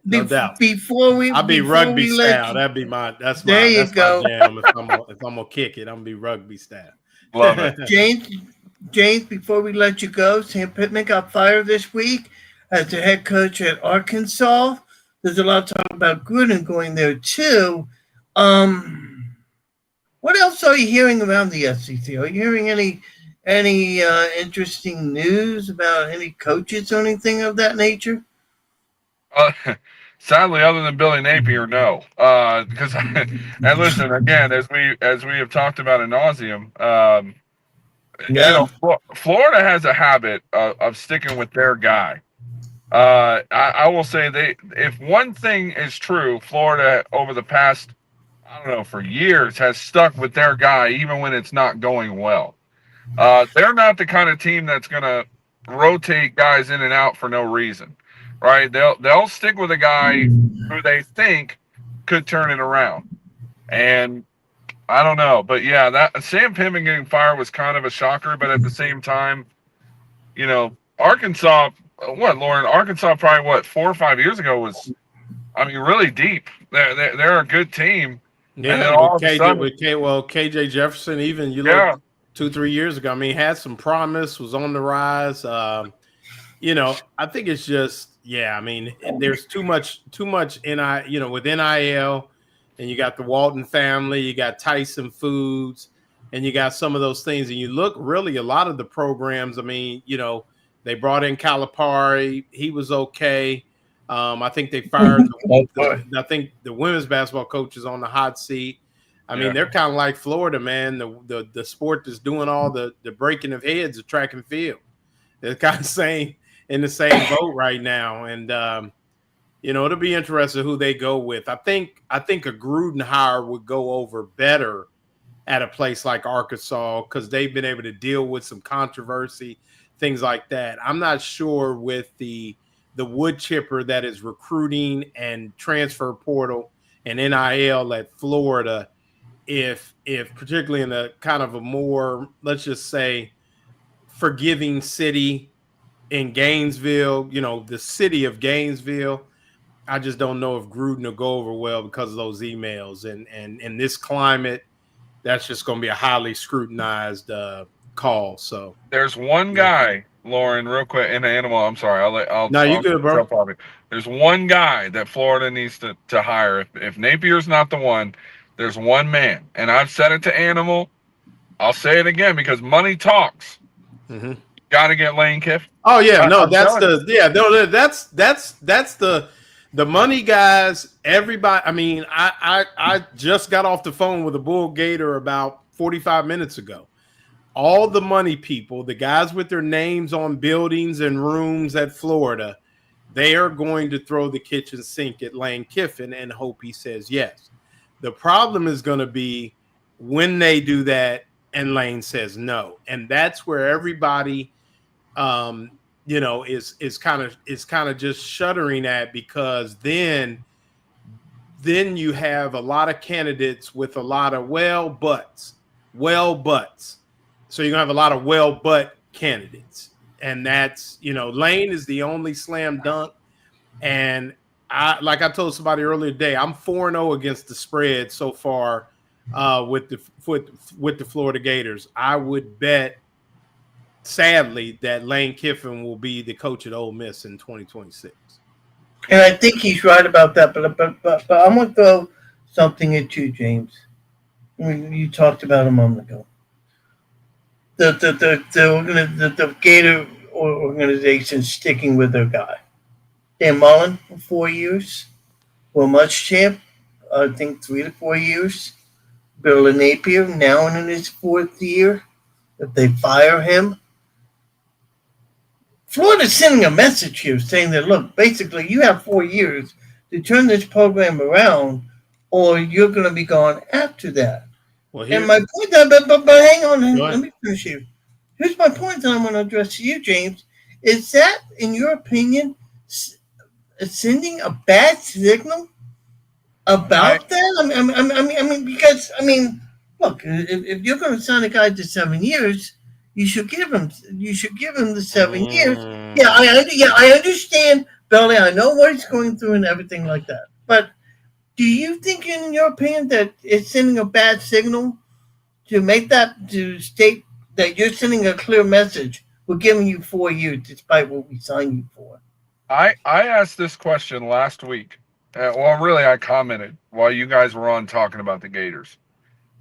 No doubt. I'll be rugby style. That'd be my. That's my. There you go. My jam. If I'm gonna kick it, I'm gonna be rugby style. Love it. James. Before we let you go, Sam Pittman got fired this week as the head coach at Arkansas. There's a lot of talk about Gruden going there too. What else are you hearing around the SEC? Are you hearing any interesting news about any coaches or anything of that nature? Sadly, other than Billy Napier, no. Because and listen, again, as we have talked about ad nauseum, Florida has a habit of sticking with their guy. I will say if one thing is true, Florida over the past, I don't know, for years has stuck with their guy even when it's not going well. They're not the kind of team that's going to rotate guys in and out for no reason. Right, they'll stick with a guy who they think could turn it around, and I don't know, but yeah, that Sam Pittman getting fired was kind of a shocker. But at the same time, Arkansas, Lauren? Arkansas probably 4 or 5 years ago was, really deep. They're a good team. Yeah, and then all KJ Jefferson, even look 2-3 years ago. Had some promise, was on the rise. I think it's just. Yeah, there's too much with NIL, and you got the Walton family, you got Tyson Foods, and you got some of those things. And you look really a lot of the programs. They brought in Calipari, he was okay. I think they fired. I think the women's basketball coach is on the hot seat. They're kind of like Florida, man. The sport that's doing all the breaking of heads of track and field. They're kind of saying. In the same boat right now, and it'll be interesting who they go with. I think a Gruden hire would go over better at a place like Arkansas because they've been able to deal with some controversy, things like that. I'm not sure with the wood chipper that is recruiting and transfer portal and NIL at Florida if particularly in a kind of a more, let's just say, forgiving city in Gainesville, the city of Gainesville, I just don't know if Gruden will go over well because of those emails. And in this climate, that's just going to be a highly scrutinized call. So there's one guy, Lauren, real quick, in the animal. I'm sorry. No, you good, bro. There's one guy that Florida needs to hire. If Napier's not the one, there's one man. And I've said it to Animal. I'll say it again because money talks. Mm-hmm. Got to get Lane Kiffin. Oh yeah, no, that's the money guys. Everybody. I mean, I just got off the phone with a Bull Gator about 45 minutes ago. All the money people, the guys with their names on buildings and rooms at Florida, they are going to throw the kitchen sink at Lane Kiffin and hope he says yes. The problem is going to be when they do that and Lane says no, and that's where everybody, is kind of just shuddering at, because then you have a lot of candidates with a lot of well buts. So you're gonna have a lot of well but candidates, and that's Lane is the only slam dunk. And like I told somebody earlier today, I'm 4-0 against the spread so far with the Florida Gators. I would bet, sadly, that Lane Kiffin will be the coach at Ole Miss in 2026. And I think he's right about that. But I'm gonna throw something at you, James. You talked about a moment ago. The Gator organization sticking with their guy. Dan Mullen for 4 years. Will Muschamp, I think 3 to 4 years. Bill Napier now in his 4th year. If they fire him, Florida's sending a message here saying that, look, basically you have 4 years to turn this program around, or you're going to be gone after that. Well, and my point, but hang on, let me finish here. Here's my point that I'm going to address to you, James. Is that, in your opinion, sending a bad signal about that? I mean, because look, if you're going to sign a guy to 7 years, you should give him the 7 years. Yeah, I understand, Belly. I know what he's going through and everything like that. But do you think, in your opinion, that it's sending a bad signal to state that you're sending a clear message? We're giving you 4 years despite what we signed you for. I asked this question last week. I commented while you guys were on talking about the Gators.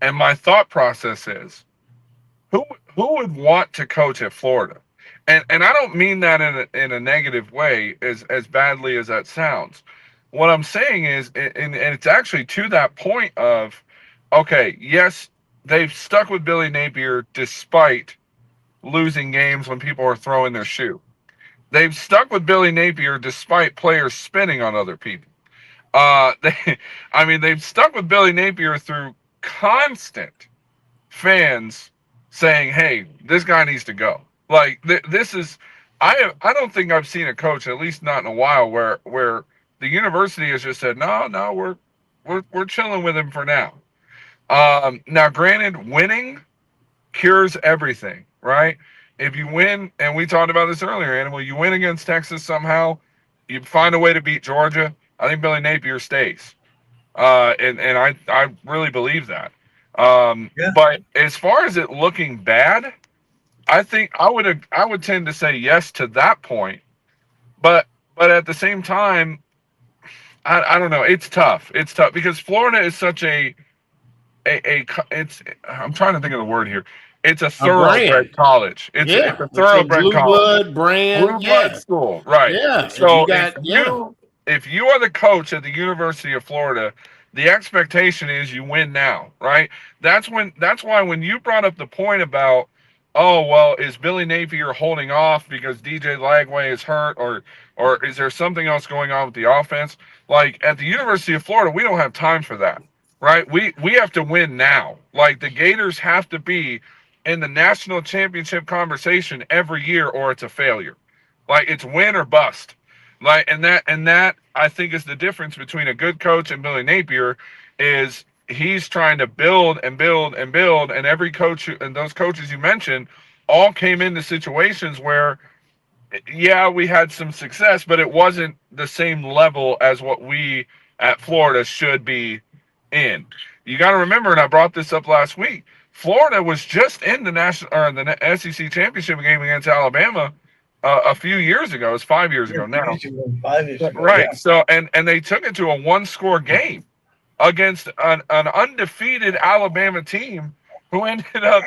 And my thought process is, who would want to coach at Florida? And I don't mean that in a negative way, as badly as that sounds. What I'm saying is, and it's actually to that point of, okay, yes, they've stuck with Billy Napier despite losing games when people are throwing their shoe. They've stuck with Billy Napier despite players spinning on other people. They've stuck with Billy Napier through constant fans saying, "Hey, this guy needs to go." Like this is, I don't think I've seen a coach, at least not in a while, where the university has just said, "No, we're chilling with him for now." Now, granted, winning cures everything, right? If you win, and we talked about this earlier, Animal, you win against Texas somehow, you find a way to beat Georgia, I think Billy Napier stays. And I really believe that. But as far as it looking bad, I think I would tend to say yes to that point. But at the same time, I don't know. It's tough. It's tough because Florida is such I'm trying to think of the word here. It's a thoroughbred college. It's a thoroughbred college. Blue blood school. Right. Yeah. So if you are the coach at the University of Florida, the expectation is you win now, right? That's why when you brought up the point about, oh, well, is Billy Napier holding off because DJ Lagway is hurt, or is there something else going on with the offense? Like at the University of Florida, we don't have time for that, right? We have to win now. Like the Gators have to be in the national championship conversation every year, or it's a failure. Like it's win or bust. Like and that I think is the difference between a good coach and Billy Napier is he's trying to build and build and build, and every coach and those coaches you mentioned all came into situations where, yeah, we had some success, but it wasn't the same level as what we at Florida should be in. You got to remember, and I brought this up last week, Florida was just in the the SEC championship game against Alabama a few years ago. It was 5 years ago now. 5 years ago. Right. Yeah. So and they took it to a one-score game against an undefeated Alabama team who ended up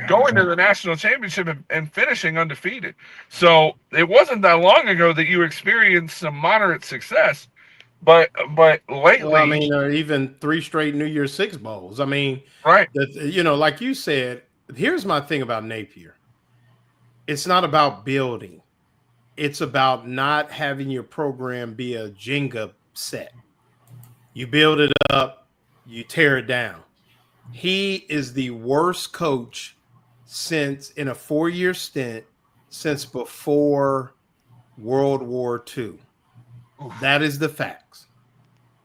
going to the national championship and finishing undefeated. So it wasn't that long ago that you experienced some moderate success, but lately, well, I mean, or even 3 straight New Year's Six bowls. I mean, right? Like you said, here's my thing about Napier. It's not about building. It's about not having your program be a Jenga set. You build it up, you tear it down. He is the worst coach since in a 4-year stint since before World War II. That is the facts.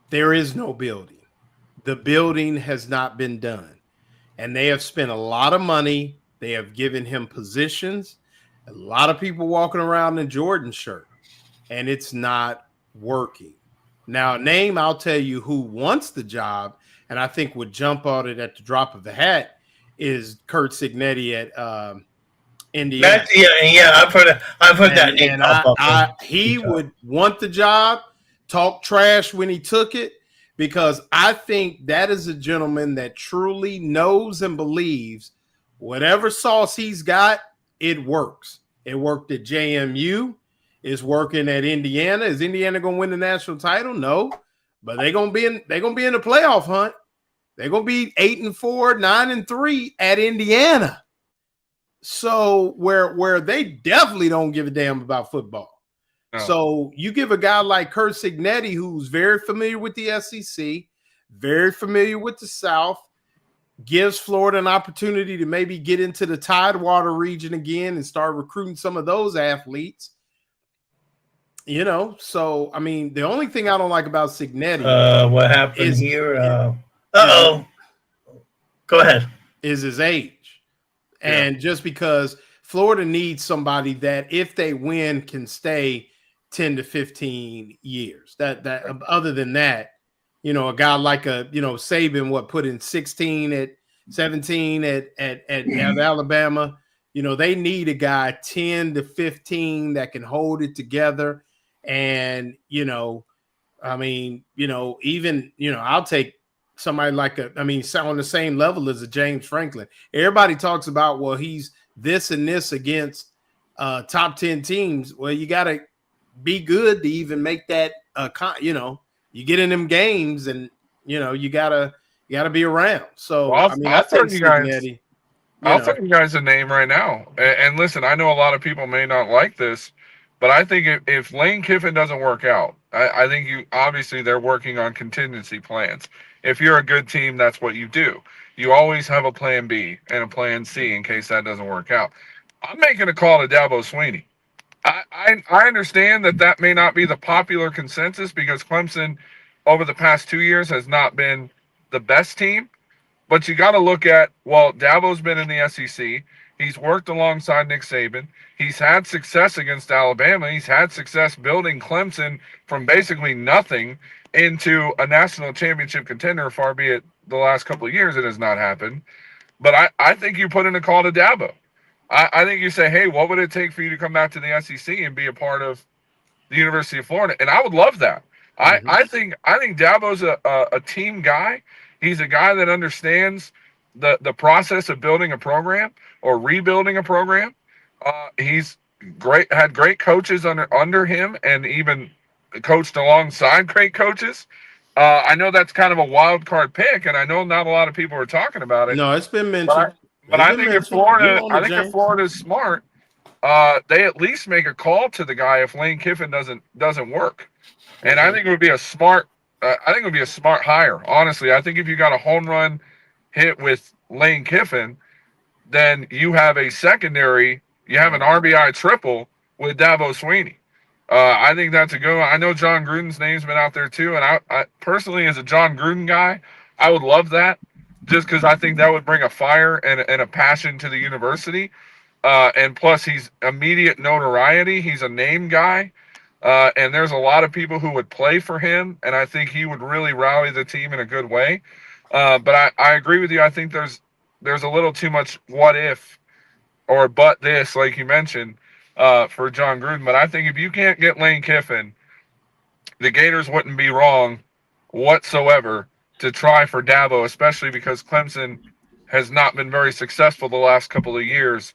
There is no building. The building has not been done. And they have spent a lot of money. They have given him positions. A lot of people walking around in Jordan shirt. And it's not working. Now, name, I'll tell you who wants the job, and I think would jump on it at the drop of a hat, is Curt Cignetti at Indiana. I've heard that name pop up. He would want the job, talk trash when he took it, because I think that is a gentleman that truly knows and believes whatever sauce he's got, it works. It worked at JMU. It's working at Indiana. Is Indiana going to win the national title? No, but they're going to be in the playoff hunt. They're going to be 8-4, 9-3 at Indiana. So where they definitely don't give a damn about football. No. So you give a guy like Curt Cignetti, who's very familiar with the SEC, very familiar with the South, gives Florida an opportunity to maybe get into the Tidewater region again and start recruiting some of those athletes. So, I mean, the only thing I don't like about Cignetti what happened here? Go ahead. Is his age. Yeah. And just because Florida needs somebody that, if they win, can stay 10 to 15 years. That other than that, a guy like Saban, put in 16 at 17 at Alabama. They need a guy 10 to 15 that can hold it together. And, I'll take somebody like on the same level as a James Franklin. Everybody talks about, well, he's this and this against top 10 teams. Well, you got to be good to even make that, you get in them games and, you gotta be around. So, well, I'll throw you guys a name right now. And listen, I know a lot of people may not like this, but I think if Lane Kiffin doesn't work out, I think obviously they're working on contingency plans. If you're a good team, that's what you do. You always have a plan B and a plan C in case that doesn't work out. I'm making a call to Dabo Swinney. I understand that may not be the popular consensus because Clemson over the past 2 years has not been the best team, but you got to look at, well, Dabo's been in the SEC. He's worked alongside Nick Saban. He's had success against Alabama. He's had success building Clemson from basically nothing into a national championship contender. Far be it the last couple of years, it has not happened. But I think you put in a call to Dabo. I think you say, hey, what would it take for you to come back to the SEC and be a part of the University of Florida? And I would love that. Mm-hmm. I think Dabo's a team guy. He's a guy that understands the process of building a program or rebuilding a program. He's had great coaches under him and even coached alongside great coaches. I know that's kind of a wild card pick, and I know not a lot of people are talking about it. No, it's been mentioned. But I think if Florida's smart, they at least make a call to the guy if Lane Kiffin doesn't work. And I think it would be a smart hire. Honestly, I think if you got a home run hit with Lane Kiffin, then you have a secondary. You have an RBI triple with Dabo Swinney. I think that's a good one. I know John Gruden's name's been out there too, and I personally, as a John Gruden guy, I would love that, just because I think that would bring a fire and a passion to the university. And plus, he's immediate notoriety. He's a name guy. And there's a lot of people who would play for him, and I think he would really rally the team in a good way. But I agree with you. I think there's a little too much what if or but this, like you mentioned, for John Gruden. But I think if you can't get Lane Kiffin, the Gators wouldn't be wrong whatsoever to try for Dabo, especially because Clemson has not been very successful the last couple of years.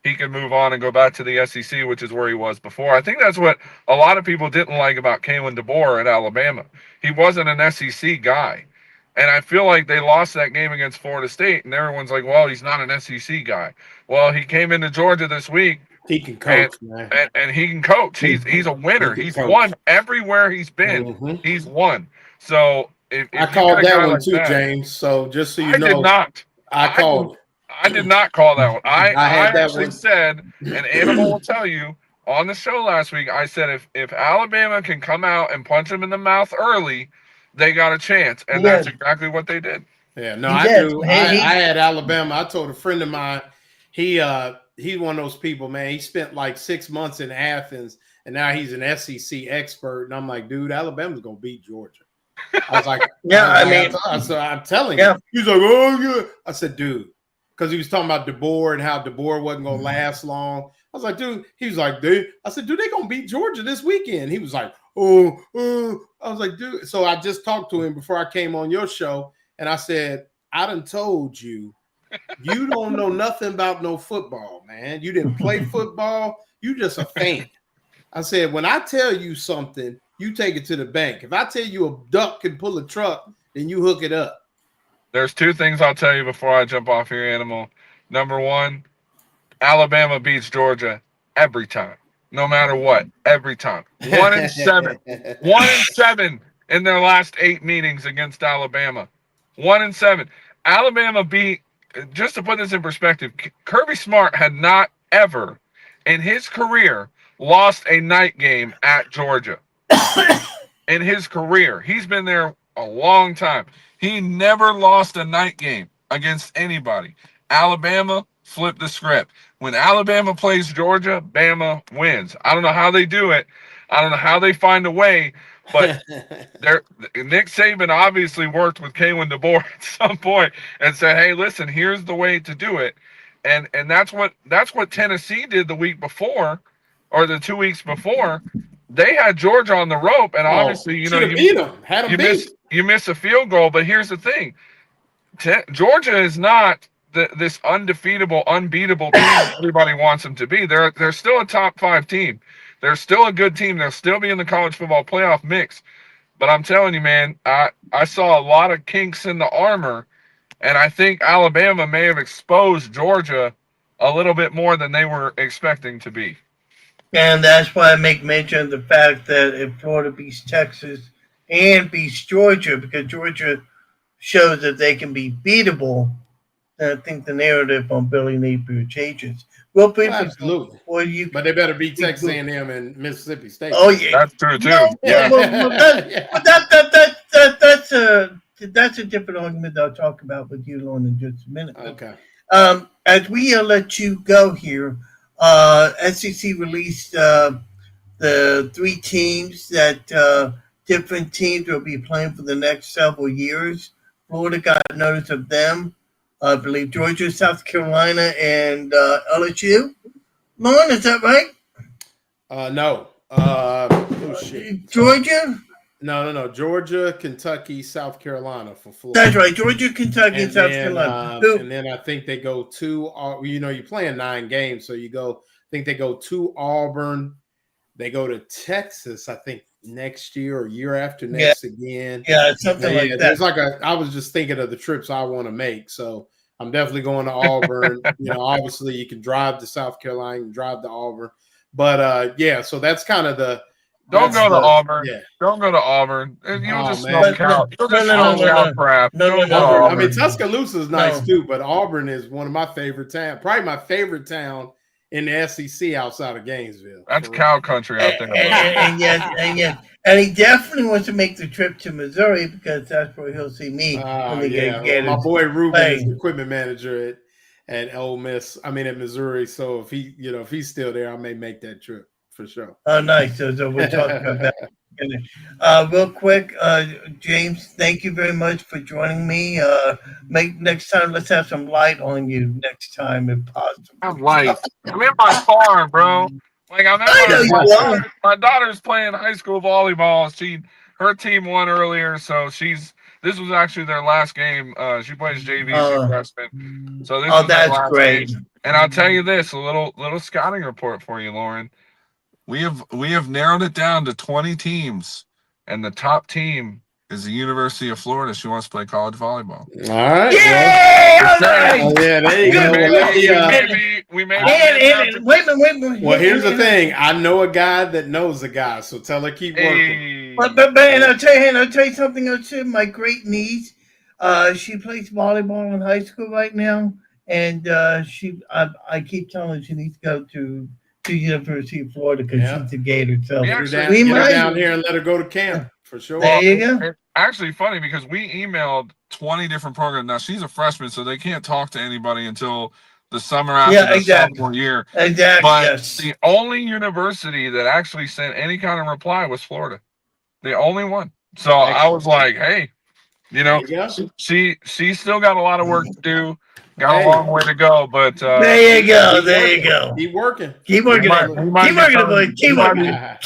He can move on and go back to the SEC, which is where he was before. I think that's what a lot of people didn't like about Kalen DeBoer at Alabama. He wasn't an SEC guy. And I feel like they lost that game against Florida State, and everyone's like, well, he's not an SEC guy. Well, he came into Georgia this week. He can coach, man. And he can coach. He's a winner. He's won everywhere he's been. He's won. So if I called that one too, James. So just so you know. I did not. I did not call that one. I actually said, and Animal will tell you on the show last week, I said if Alabama can come out and punch him in the mouth early, they got a chance. And that's exactly what they did. Yeah, no, I do. I had Alabama. I told a friend of mine, he's one of those people, man. He spent like 6 months in Athens, and now he's an SEC expert. And I'm like, dude, Alabama's going to beat Georgia. I was like, I'm telling you. He's like, oh, yeah. I said, dude, because he was talking about DeBoer and how DeBoer wasn't going to last long. I was like, dude, he was like, dude, I said, dude, they're going to beat Georgia this weekend. He was like, oh. I was like, dude. So I just talked to him before I came on your show, and I said, I done told you, you don't know nothing about no football, man. You didn't play football. You just a fan. I said, when I tell you something, you take it to the bank. If I tell you a duck can pull a truck, then you hook it up. There's two things I'll tell you before I jump off here, Animal. Number one, Alabama beats Georgia every time, no matter what, every time. 1-7. 1-7 in their last 8 meetings against Alabama. 1-7. Alabama beat, just to put this in perspective, Kirby Smart had not ever in his career lost a night game at Georgia. In his career. He's been there a long time. He never lost a night game against anybody. Alabama flipped the script. When Alabama plays Georgia, Bama wins. I don't know how they do it. I don't know how they find a way, but Nick Saban obviously worked with Kalen DeBoer at some point and said, hey, listen, here's the way to do it. And that's what Tennessee did the week before, or the 2 weeks before. They had Georgia on the rope, and obviously, you miss a field goal. But here's the thing: Georgia is not this undefeatable, unbeatable team everybody wants them to be. They're still a top 5 team. They're still a good team. They'll still be in the college football playoff mix. But I'm telling you, man, I saw a lot of kinks in the armor, and I think Alabama may have exposed Georgia a little bit more than they were expecting to be. And that's why I make mention of the fact that if Florida beats Texas and beats Georgia, because Georgia shows that they can be beatable, then I think the narrative on Billy Napier changes. Well, absolutely. But they better beat Texas A&M and Mississippi State. Oh, yeah. That's true, too. That's a different argument that I'll talk about with you, Lauren, in just a minute. Okay. As we let you go here, SEC released the 3 teams that different teams will be playing for the next several years. Florida got notice of them. I believe Georgia, South Carolina, and LSU. Lauren, is that right? No. Georgia? No. Georgia, Kentucky, South Carolina for Florida. That's right. Georgia, Kentucky, and South Carolina. And then I think they go to, you're playing 9 games. So I think they go to Auburn. They go to Texas, I think, next year or year after next again. Yeah, something like that. There's I was just thinking of the trips I want to make. So I'm definitely going to Auburn. Obviously you can drive to South Carolina, you can drive to Auburn. But so that's kind of the. Don't go to Auburn. Yeah. Don't go to Auburn. You'll just smoke out. No. I mean, Tuscaloosa is nice too, but Auburn is one of my favorite towns. Probably my favorite town in the SEC outside of Gainesville. That's cow country out there. And And he definitely wants to make the trip to Missouri because that's where he'll see me when they get Well, my boy Ruben play. is the equipment manager at Ole Miss. I mean, at Missouri. So if he's still there, I may make that trip for sure. Oh, nice. So we'll talk about that. Real quick, James, thank you very much for joining me. Next time, let's have some light on you next time if possible. I'm light. I'm in my car, bro. Like my daughter's playing high school volleyball. Her team won earlier, so this was actually their last game. She plays JV freshman. So this is their last great. game. And I'll tell you this, a little scouting report for you, Lauren. We have narrowed it down to 20 teams, and the top team is the University of Florida. She wants to play college volleyball. All right. Yeah, there you go. We made wait a minute. Well, here's the thing. I know a guy that knows a guy, so tell her keep working. But and I'll tell you something else too. My great niece, she plays volleyball in high school right now, and I keep telling her she needs to go to University of Florida because she's a Gator. So get her down here and let her go to camp for sure. There you go. It's actually funny because we emailed 20 different programs. Now she's a freshman, so they can't talk to anybody until the summer after sophomore year. Exactly. But the only university that actually sent any kind of reply was Florida. The only one. So I was like, hey, she still got a lot of work to do. Got a long way to go, but there you go. Keep working. Keep working. Keep working. He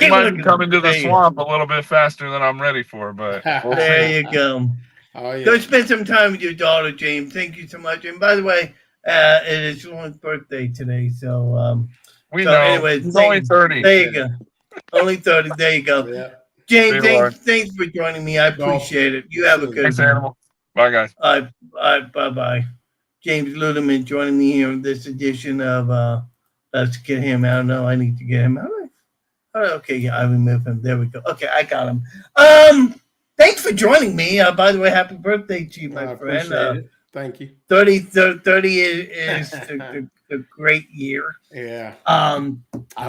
might be coming to the swamp a little bit faster than I'm ready for, but there you go. Oh, yeah. Go spend some time with your daughter, James. Thank you so much. And by the way, it is Lauren's birthday today, so we know. Anyway, it's only 30. There you go. Only 30. There you go. Yeah. James, thanks for joining me. I appreciate it. You have a good Thanks, Animal. Bye, guys. Bye. James Ludeman joining me here in this edition of Let's Get Him. I don't know. I need to get him out. Okay, yeah, I removed him. There we go. Okay, I got him. Thanks for joining me. By the way, happy birthday to you, my friend. It. Thank you. 30 is the great year. Yeah. I'm trying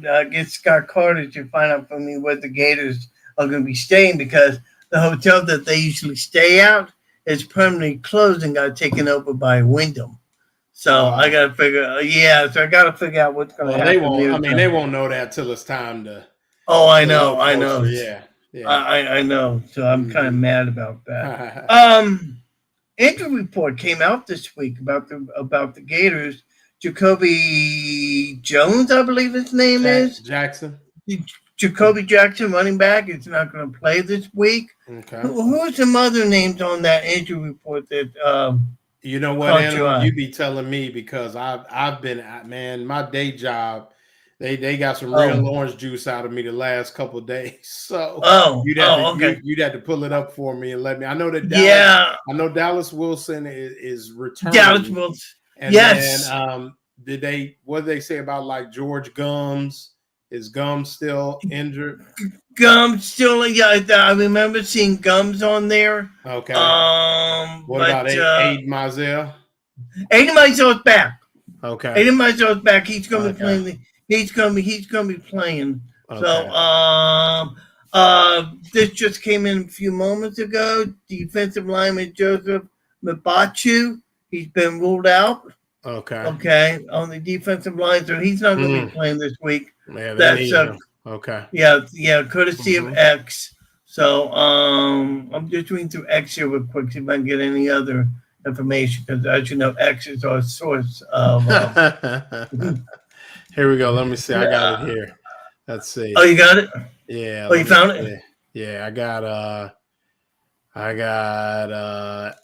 to get Scott Carter to find out for me where the Gators are going to be staying because the hotel that they usually stay at is permanently closed and got taken over by Wyndham. So I got to figure. So I got to figure out what's going to happen. They won't know that till it's time to. Oh, I know. Yeah. I know. So I'm kind of mad about that. Injury report came out this week about the Gators. Jacoby Jones, I believe his name is Jackson. Jacoby Jackson, running back, is not going to play this week. Okay. Who's some other names on that injury report that? You know what, Andrew? You be telling me because I've been my day job. They got some real orange juice out of me the last couple of days. So you'd have to pull it up for me and let me. I know that Dallas Wilson is returning. Dallas Wilson. And then what did they say about like George Gums? Is Gums still injured? Gums still, I remember seeing Gums on there. Okay. What about Aiden Mizell? Aiden Mizell's back. Okay. Aiden Mizell's back. He's going to be playing. He's going to be playing. Okay. So, this just came in a few moments ago. Defensive lineman Joseph Mbachu. He's been ruled out. Okay. On the defensive line, so he's not going to be playing this week. Yeah, that's okay. Yeah, courtesy of X. So I'm just reading through X here real quick, see if I can get any other information, because as you know, X is our source of. Here we go. Let me see. I got it here. Let's see. Oh, you got it? Yeah. Oh, you found it? Yeah, I got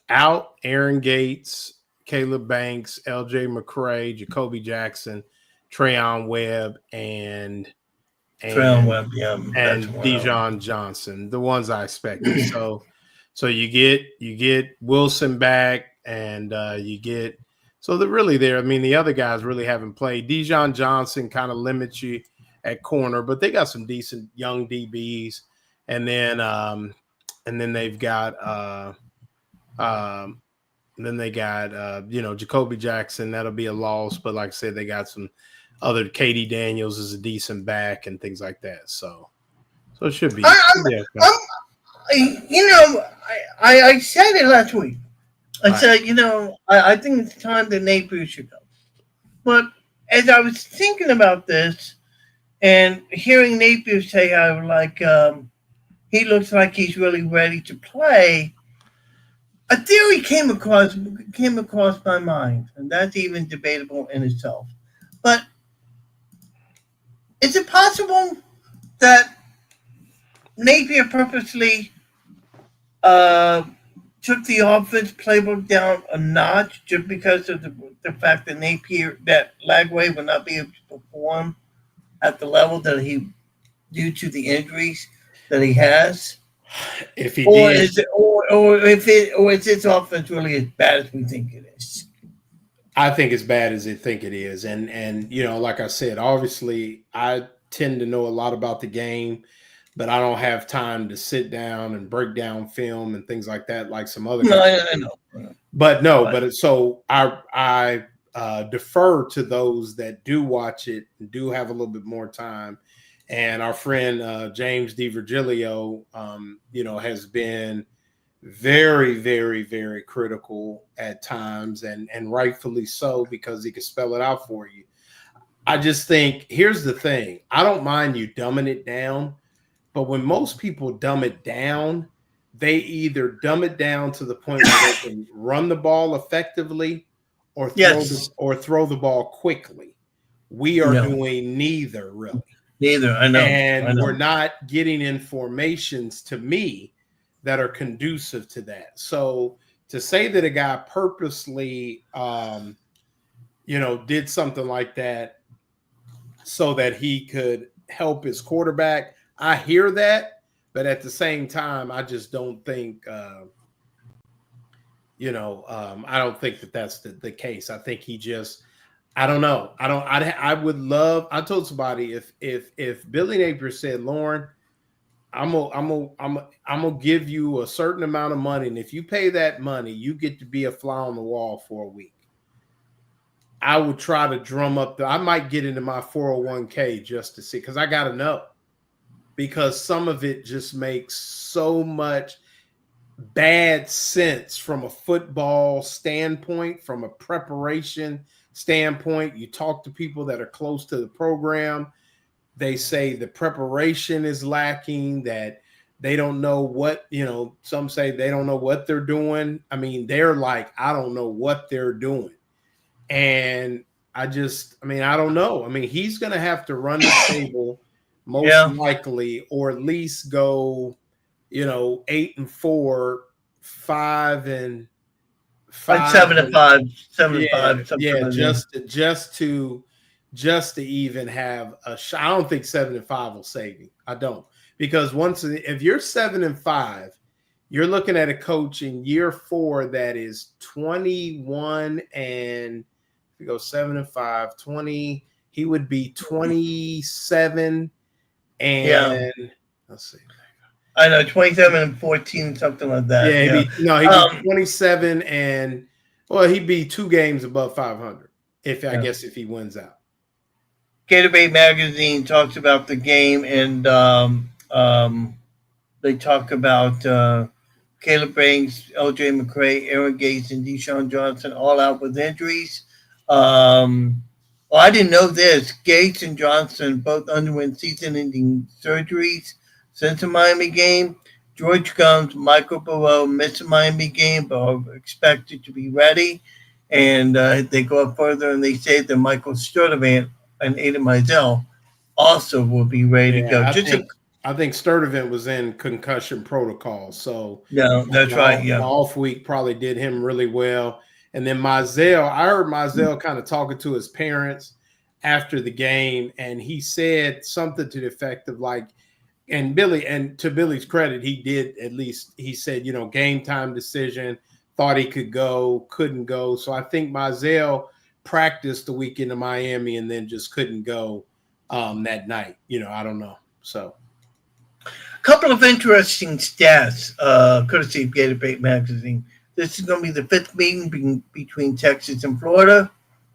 out Aaron Gates, Caleb Banks, LJ McCray, Jacoby Jackson, Trayon Webb, and Dijon Johnson, the ones I expected. So you get Wilson back, and you get the other guys really haven't played. Dijon Johnson kind of limits you at corner, but they got some decent young DBs, and then they've got Jacoby Jackson. That'll be a loss, but like I said, they got some other Katie Daniels is a decent back and things like that. So it should be. I said it last week. I said, I think it's time that Napier should go. But as I was thinking about this and hearing Napier say how he looks like he's really ready to play, a theory came across my mind, and that's even debatable in itself. But is it possible that Napier purposely took the offense playbook down a notch just because of the fact that Lagway will not be able to perform at the level that he, due to the injuries that he has? If he did, is his offense really as bad as we think it is? I think as bad as they think it is, and like I said, obviously I tend to know a lot about the game, but I don't have time to sit down and break down film and things like that like some other guys. I know. So I defer to those that do watch it and do have a little bit more time. And our friend James DiVirgilio, has been very, very, very critical at times, and rightfully so, because he can spell it out for you. I just think, here's the thing. I don't mind you dumbing it down, but when most people dumb it down, they either dumb it down to the point where they can run the ball effectively or throw the ball quickly. We are doing neither, really. Neither, I know. And we're not getting in formations, to me, that are conducive to that. So to say that a guy purposely, did something like that so that he could help his quarterback, I hear that, but at the same time, I just don't think, I don't think that that's the case. I think he just, I don't know. I would love, I told somebody if Billy Napier said, Lauren, I'm gonna give you a certain amount of money, and if you pay that money, you get to be a fly on the wall for a week. I would try to drum up I might get into my 401k just to see, because I got to know, because some of it just makes so much bad sense from a football standpoint, from a preparation standpoint. You talk to people that are close to the program, they say the preparation is lacking, that they don't know what, some say they don't know what they're doing. I mean, they're like, I don't know what they're doing. And I don't know. I mean, he's going to have to run the table most likely, or at least go, 8-4, 5-5, 7-5. Just to even have a shot. I don't think 7-5 will save you. I don't, because if you're 7-5, you're looking at a coach in year 4 that is 21, and if you go 7-5, 20, he would be 27, and let's see. I know, 27-14, something like that. Yeah, he'd be 27, and he'd be 2 games above 500 I guess if he wins out. Gatorade Magazine talks about the game, and they talk about Caleb Banks, L.J. McCray, Aaron Gates, and Deshaun Johnson all out with injuries. I didn't know this. Gates and Johnson both underwent season-ending surgeries since the Miami game. George Gumbs, Michael Burrow missed the Miami game, but are expected to be ready. And they go up further, and they say that Michael Sturdivant and Aiden Mizell also will be ready to go. I think Sturdivant was in concussion protocol. So that's right. Yeah, off week probably did him really well. And then Mizell, I heard Mizell kind of talking to his parents after the game, and he said something to the effect of like, and to Billy's credit, he did, at least he said, game time decision, thought he could go, couldn't go. So I think Mizell practiced the weekend in Miami and then just couldn't go that night. I don't know. So a couple of interesting stats, courtesy of Gatorade Magazine. This is going to be the 5th meeting between Texas and Florida.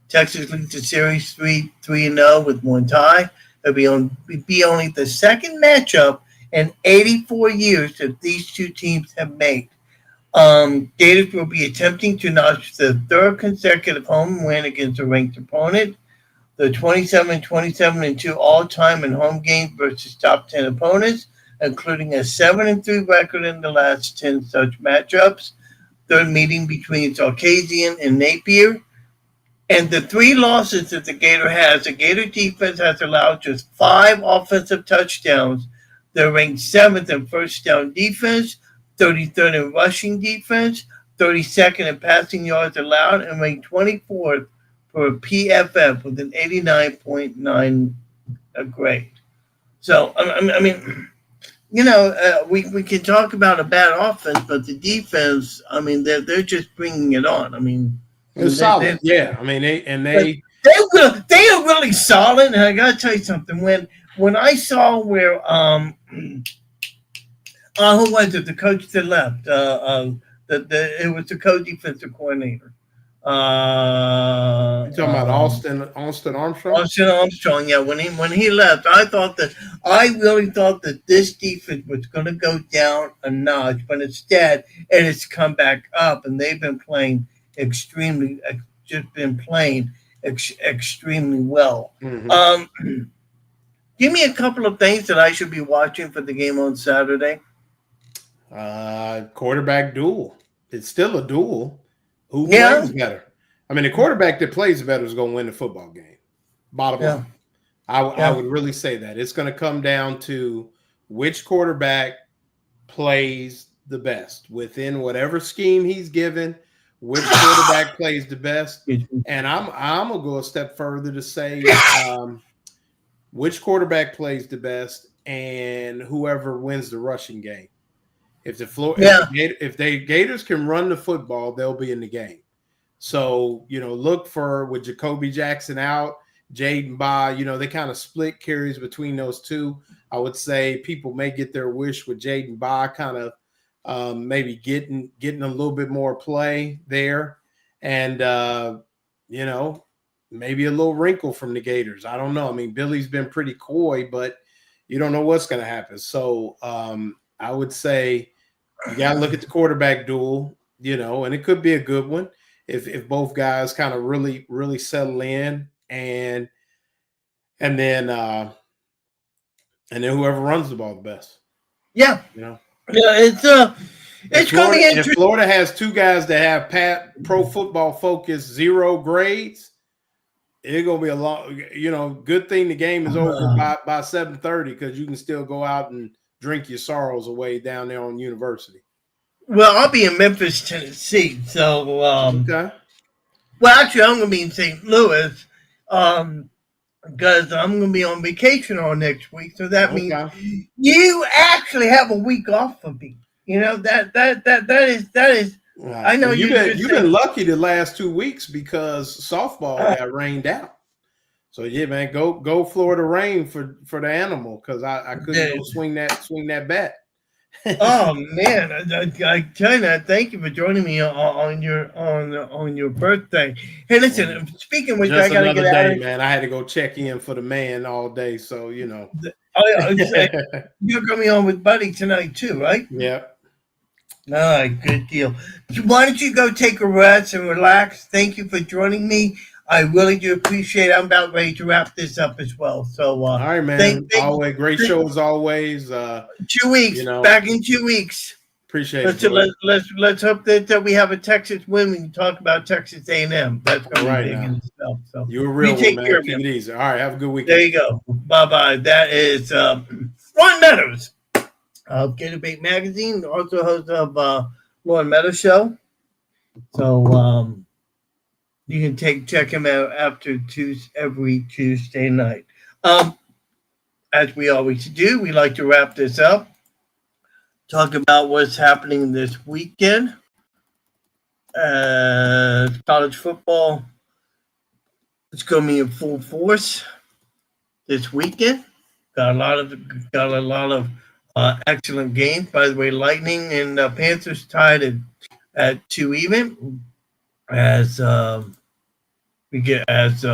Texas leads the series 3-0 with one tie. It'll be only the second matchup in 84 years that these two teams have made. Gators will be attempting to notch the third consecutive home win against a ranked opponent. The 27-2 all-time in home games versus top 10 opponents, including a 7-3 record in the last 10 such matchups. Third meeting between Sarkisian and Napier. And the three losses that the Gator defense has allowed just 5 offensive touchdowns. They're ranked 7th in first down defense, 33rd in rushing defense, 32nd in passing yards allowed, and ranked 24th for PFF with an 89.9 grade. So, I mean, we can talk about a bad offense, but the defense, I mean, they're just bringing it on. I mean, it's solid. Yeah, I mean, they are really solid. And I got to tell you something. When I saw where who was it? The coach that left. It was the co-defensive coordinator. You talking about Austin Armstrong? Austin Armstrong, yeah. When he left, I really thought that this defense was going to go down a notch, but instead it has come back up, and they've been playing extremely well. Mm-hmm. Give me a couple of things that I should be watching for the game on Saturday. Quarterback duel. It's still a duel. Who plays better? I mean, the quarterback that plays better is going to win the football game. Bottom line. I would really say that. It's going to come down to which quarterback plays the best within whatever scheme he's given, which quarterback plays the best. And I'm going to go a step further to say which quarterback plays the best and whoever wins the rushing game. If the Gators can run the football, they'll be in the game. So, look for with Jacoby Jackson out, Jaden Ba, they kind of split carries between those two. I would say people may get their wish with Jaden Ba kind of maybe getting a little bit more play there. And, maybe a little wrinkle from the Gators. I don't know. I mean, Billy's been pretty coy, but you don't know what's going to happen. So I would say you got to look at the quarterback duel, and it could be a good one if both guys kind of really, really settle in and then whoever runs the ball the best. Yeah. Yeah, it's going to be interesting. If Florida has two guys that have Pro Football Focus 0 grades, it's going to be a long, good thing the game is over by 7:30 because you can still go out and drink your sorrows away down there on University. Well, I'll be in Memphis, Tennessee. So, okay. Well, actually, I'm going to be in St. Louis because I'm going to be on vacation all next week. So that means you actually have a week off for me. That is. Right. I know you've been lucky the last 2 weeks because softball got rained out. So yeah, man, go Florida rain for the animal because I couldn't go swing that bat. Oh man, I tell you, thank you for joining me on your birthday. Hey, listen, speaking of which, I gotta get out of here. Man, I had to go check in for the man all day, so you're gonna be on with Buddy tonight too, right? Yeah. All right, good deal. Why don't you go take a rest and relax? Thank you for joining me. I really do appreciate it. I'm about ready to wrap this up as well. So, all right, man. Always great show as always. 2 weeks. Back in 2 weeks. Appreciate it. Let's hope that we have a Texas win. We can talk about Texas A&M. That's going to be big in itself. So you're a real one, man. Take it easy. All right, have a good weekend. There you go. Bye-bye. That is Ron Meadows of Gator Bait Magazine, also host of Lauren Meadows Show. So you can check him out every Tuesday night. As we always do, we like to wrap this up. Talk about what's happening this weekend. College football is going to be in full force this weekend. Got a lot of excellent games. By the way, Lightning and Panthers tied at 2 even. As we get as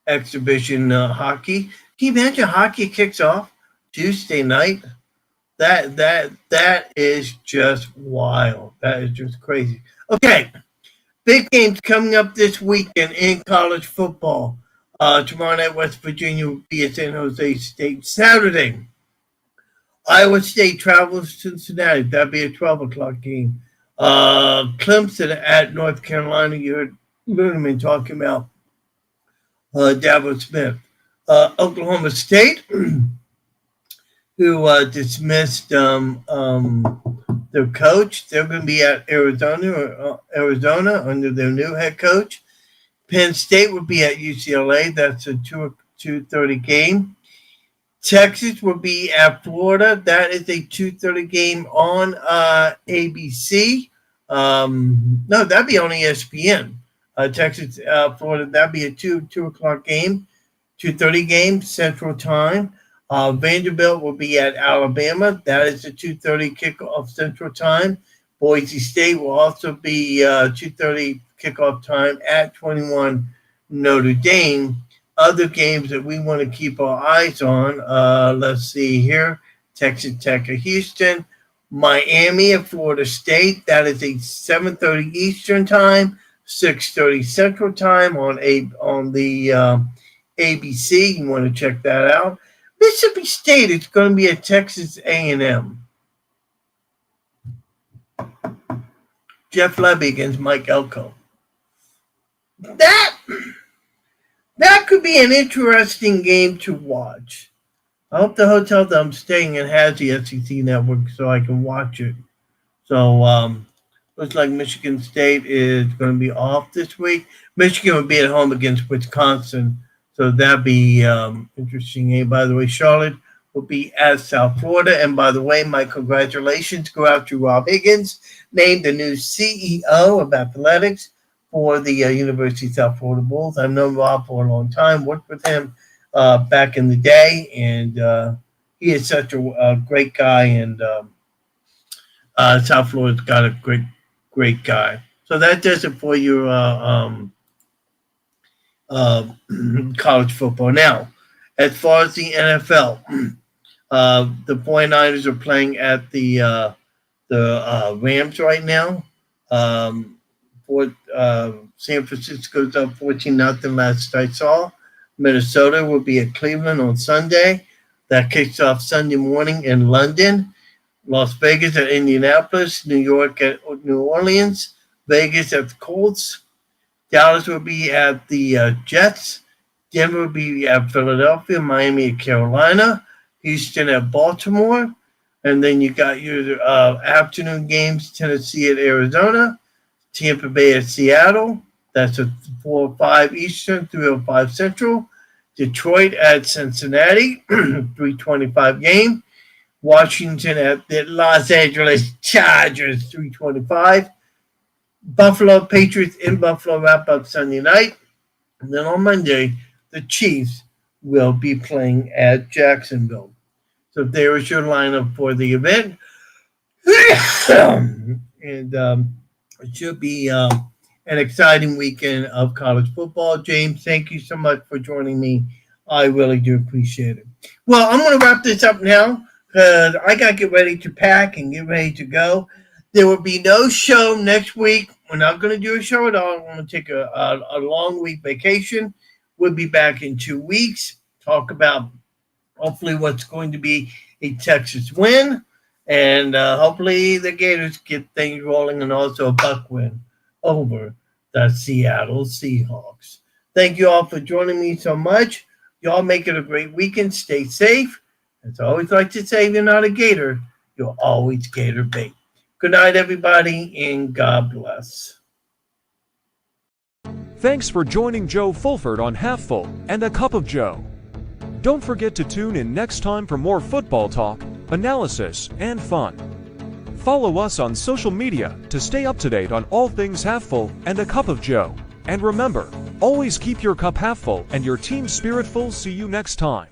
exhibition hockey. Can you imagine hockey kicks off Tuesday night? That is just wild. That is just crazy. Okay, big games coming up this weekend in college football. Tomorrow night, West Virginia will be at San Jose State. Saturday, Iowa State travels to Cincinnati. That'll be a 12 o'clock game. Clemson at North Carolina. You heard Ludeman talking about Dabo Smith. Oklahoma State, who dismissed their coach. They're going to be at Arizona under their new head coach. Penn State will be at UCLA. That's a 2:30 game. Texas will be at Florida. That is a 2:30 game on ABC. No, that'd be on ESPN. Texas, Florida, that'd be a 2 o'clock game, 2:30 game Central Time. Vanderbilt will be at Alabama. That is a 2:30 kickoff Central Time. Boise State will also be 2:30 kickoff time at 21 Notre Dame. Other games that we want to keep our eyes on, let's see here. Texas Tech at Houston. Miami at Florida State. That is a 7:30 Eastern Time, 6:30 Central Time on the ABC. You want to check that out. Mississippi State is going to be at Texas A&M. Jeff Lebby against Mike Elko. That could be an interesting game to watch. I hope the hotel that I'm staying in has the SEC network so I can watch it. So looks like Michigan State is going to be off this week. Michigan will be at home against Wisconsin. So that'd be interesting. And by the way, Charlotte will be at South Florida. And by the way, my congratulations go out to Rob Higgins, named the new CEO of athletics for the University of South Florida Bulls. I've known Rob for a long time, worked with him back in the day, and he is such a great guy, and South Florida's got a great guy. So that does it for your college football. Now, as far as the NFL, the 49ers are playing at the Rams right now. San Francisco's up 14-0 last I saw. Minnesota will be at Cleveland on Sunday. That kicks off Sunday morning in London. Las Vegas at Indianapolis. New York at New Orleans. Vegas at the Colts. Dallas will be at the Jets. Denver will be at Philadelphia. Miami at Carolina. Houston at Baltimore. And then you got your afternoon games, Tennessee at Arizona. Tampa Bay at Seattle. That's a 4:05 Eastern, 3:05 Central. Detroit at Cincinnati, 3:25 game. Washington at the Los Angeles Chargers, 3:25. Buffalo Patriots in Buffalo wrap up Sunday night. And then on Monday, the Chiefs will be playing at Jacksonville. So there is your lineup for the event. And it should be an exciting weekend of college football. James, thank you so much for joining me. I really do appreciate it. Well, I'm going to wrap this up now because I got to get ready to pack and get ready to go. There will be no show next week. We're not going to do a show at all. I'm going to take a long week vacation. We'll be back in 2 weeks. Talk about hopefully what's going to be a Texas win. And hopefully the Gators get things rolling and also a Buck win over the Seattle Seahawks. Thank you all for joining me so much. Y'all make it a great weekend. Stay safe. As I always like to say, if you're not a Gator, you're always Gator bait. Good night, everybody, and God bless. Thanks for joining Joe Fulford on Half Full and a Cup of Joe. Don't forget to tune in next time for more football talk, analysis, and fun. Follow us on social media to stay up to date on all things Half Full and a Cup of Joe. And remember, always keep your cup half full and your team spirit full. See you next time.